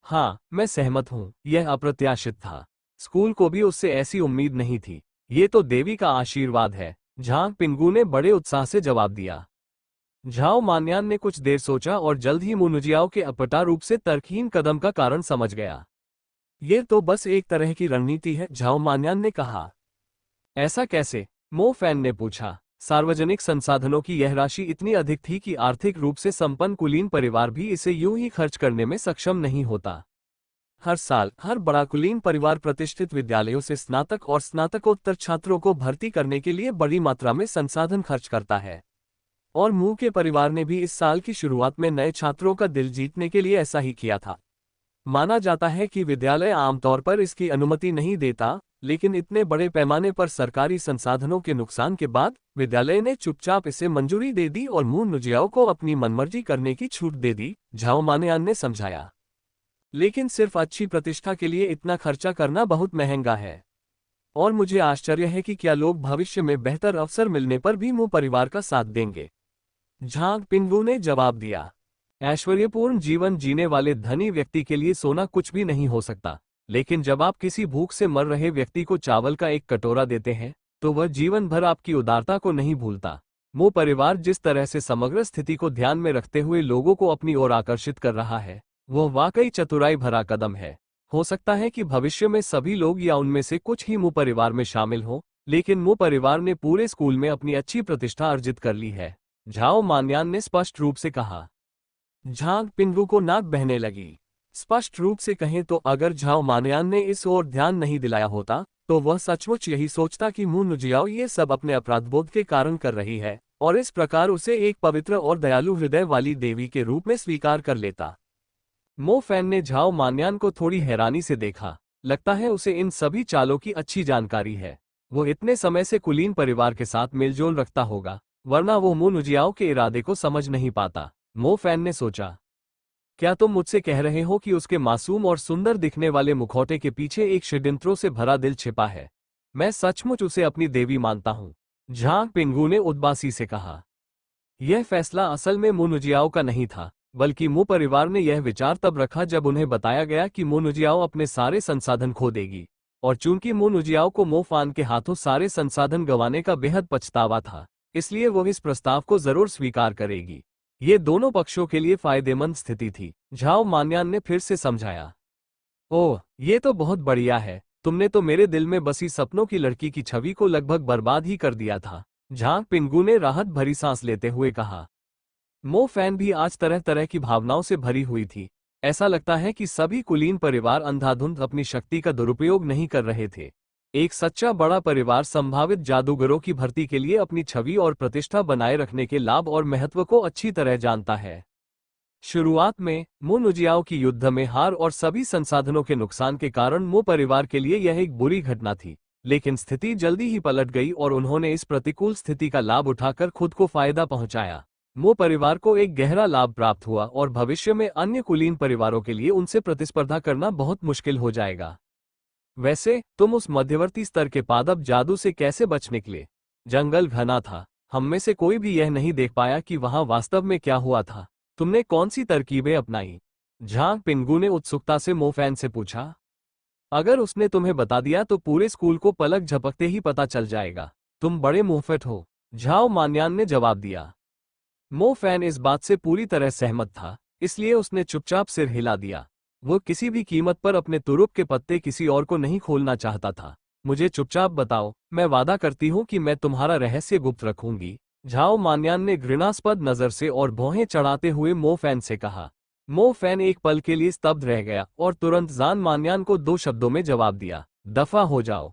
हाँ, मैं सहमत हूँ, यह अप्रत्याशित था। स्कूल को भी उससे ऐसी उम्मीद नहीं थी। ये तो देवी का आशीर्वाद है, झांग पिंगू ने बड़े उत्साह से जवाब दिया। झाओ मान्यान ने कुछ देर सोचा और जल्द ही मोनुजियाओ के अपटा रूप से तर्कहीन कदम का कारण समझ गया। ये तो बस एक तरह की रणनीति है, झाओ मान्यान ने कहा। ऐसा कैसे? मो फैन ने पूछा। सार्वजनिक संसाधनों की यह राशि इतनी अधिक थी कि आर्थिक रूप से संपन्न कुलीन परिवार भी इसे यूं ही खर्च करने में सक्षम नहीं होता। हर साल हर बड़ा कुलीन परिवार प्रतिष्ठित विद्यालयों से स्नातक और स्नातकोत्तर छात्रों को भर्ती करने के लिए बड़ी मात्रा में संसाधन खर्च करता है, और मू के परिवार ने भी इस साल की शुरुआत में नए छात्रों का दिल जीतने के लिए ऐसा ही किया था। माना जाता है कि विद्यालय आमतौर पर इसकी अनुमति नहीं देता, लेकिन इतने बड़े पैमाने पर सरकारी संसाधनों के नुकसान के बाद विद्यालय ने चुपचाप इसे मंजूरी दे दी और मोनुजियाओ को अपनी मनमर्जी करने की छूट दे दी, झाओ मान्यान ने समझाया। लेकिन सिर्फ अच्छी प्रतिष्ठा के लिए इतना खर्चा करना बहुत महंगा है, और मुझे आश्चर्य है कि क्या लोग भविष्य में बेहतर अवसर मिलने पर भी मू परिवार का साथ देंगे, झांग पिंगू ने जवाब दिया। ऐश्वर्यपूर्ण जीवन जीने वाले धनी व्यक्ति के लिए सोना कुछ भी नहीं हो सकता, लेकिन जब आप किसी भूख से मर रहे व्यक्ति को चावल का एक कटोरा देते हैं, तो वह जीवन भर आपकी उदारता को नहीं भूलता। मो परिवार जिस तरह से समग्र स्थिति को ध्यान में रखते हुए लोगों को अपनी ओर आकर्षित कर रहा है, वह वाकई चतुराई भरा कदम है। हो सकता है कि भविष्य में सभी लोग या उनमें से कुछ ही मो परिवार में शामिल हों, लेकिन मो परिवार ने पूरे स्कूल में अपनी अच्छी प्रतिष्ठा अर्जित कर ली है, झाओ मान्यान ने स्पष्ट रूप से कहा। झांग पिंगू को नाक बहने लगी। स्पष्ट रूप से कहें तो अगर झाओ मान्यान ने इस ओर ध्यान नहीं दिलाया होता, तो वह सचमुच यही सोचता कि मोनुजियाओ ये सब अपने अपराधबोध के कारण कर रही है, और इस प्रकार उसे एक पवित्र और दयालु हृदय वाली देवी के रूप में स्वीकार कर लेता। मो फैन ने झाओ मान्यान को थोड़ी हैरानी से देखा। लगता है उसे इन सभी चालों की अच्छी जानकारी है। वो इतने समय से कुलीन परिवार के साथ मेलजोल रखता होगा, वरना वो मोनुजियाओ के इरादे को समझ नहीं पाता। मो फैन ने सोचा, क्या तुम मुझसे कह रहे हो कि उसके मासूम और सुंदर दिखने वाले मुखौटे के पीछे एक षड्यंत्रों से भरा दिल छिपा है? मैं सचमुच उसे अपनी देवी मानता हूँ, झांग पिंगू ने उदासी से कहा। यह फैसला असल में मोनुजियाओ का नहीं था, बल्कि मो परिवार ने यह विचार तब रखा जब उन्हें बताया गया कि मोनुजियाओ अपने सारे संसाधन खो देगी, और चूंकि मोनुजियाओ को मो फान के हाथों सारे संसाधन गंवाने का बेहद पछतावा था, इसलिए वो इस प्रस्ताव को जरूर स्वीकार करेगी। ये दोनों पक्षों के लिए फायदेमंद स्थिति थी, झाओ मान्यान ने फिर से समझाया। ओह, ये तो बहुत बढ़िया है। तुमने तो मेरे दिल में बसी सपनों की लड़की की छवि को लगभग बर्बाद ही कर दिया था, झांग पिंगू ने राहत भरी सांस लेते हुए कहा। मो फैन भी आज तरह तरह की भावनाओं से भरी हुई थी। ऐसा लगता है कि सभी कुलीन परिवार अंधाधुंध अपनी शक्ति का दुरुपयोग नहीं कर रहे थे। एक सच्चा बड़ा परिवार संभावित जादूगरों की भर्ती के लिए अपनी छवि और प्रतिष्ठा बनाए रखने के लाभ और महत्व को अच्छी तरह जानता है। शुरुआत में मोनुजियाओ की युद्ध में हार और सभी संसाधनों के नुकसान के कारण मो परिवार के लिए यह एक बुरी घटना थी, लेकिन स्थिति जल्दी ही पलट गई और उन्होंने इस प्रतिकूल स्थिति का लाभ उठाकर खुद को फायदा पहुंचाया। मो परिवार को एक गहरा लाभ प्राप्त हुआ और भविष्य में अन्य कुलीन परिवारों के लिए उनसे प्रतिस्पर्धा करना बहुत मुश्किल हो जाएगा। वैसे तुम उस मध्यवर्ती स्तर के पादप जादू से कैसे बच निकले? जंगल घना था, हम में से कोई भी यह नहीं देख पाया कि वहां वास्तव में क्या हुआ था। तुमने कौन सी तरकीबें अपनाई? झांग पिंगू ने उत्सुकता से मोफैन से पूछा। अगर उसने तुम्हें बता दिया तो पूरे स्कूल को पलक झपकते ही पता चल जाएगा। तुम बड़े मुंहफट हो, झाओ मान्यान ने जवाब दिया। मोफैन इस बात से पूरी तरह सहमत था, इसलिए उसने चुपचाप सिर हिला दिया। वो किसी भी कीमत पर अपने तुरुप के पत्ते किसी और को नहीं खोलना चाहता था। मुझे चुपचाप बताओ, मैं वादा करती हूँ कि मैं तुम्हारा रहस्य गुप्त रखूंगी, झाओ मान्यान ने घृणास्पद नजर से और भौहें चढ़ाते हुए मोफैन से कहा। मोफैन एक पल के लिए स्तब्ध रह गया और तुरंत जान मान्यान को 2 शब्दों में जवाब दिया, दफा हो जाओ।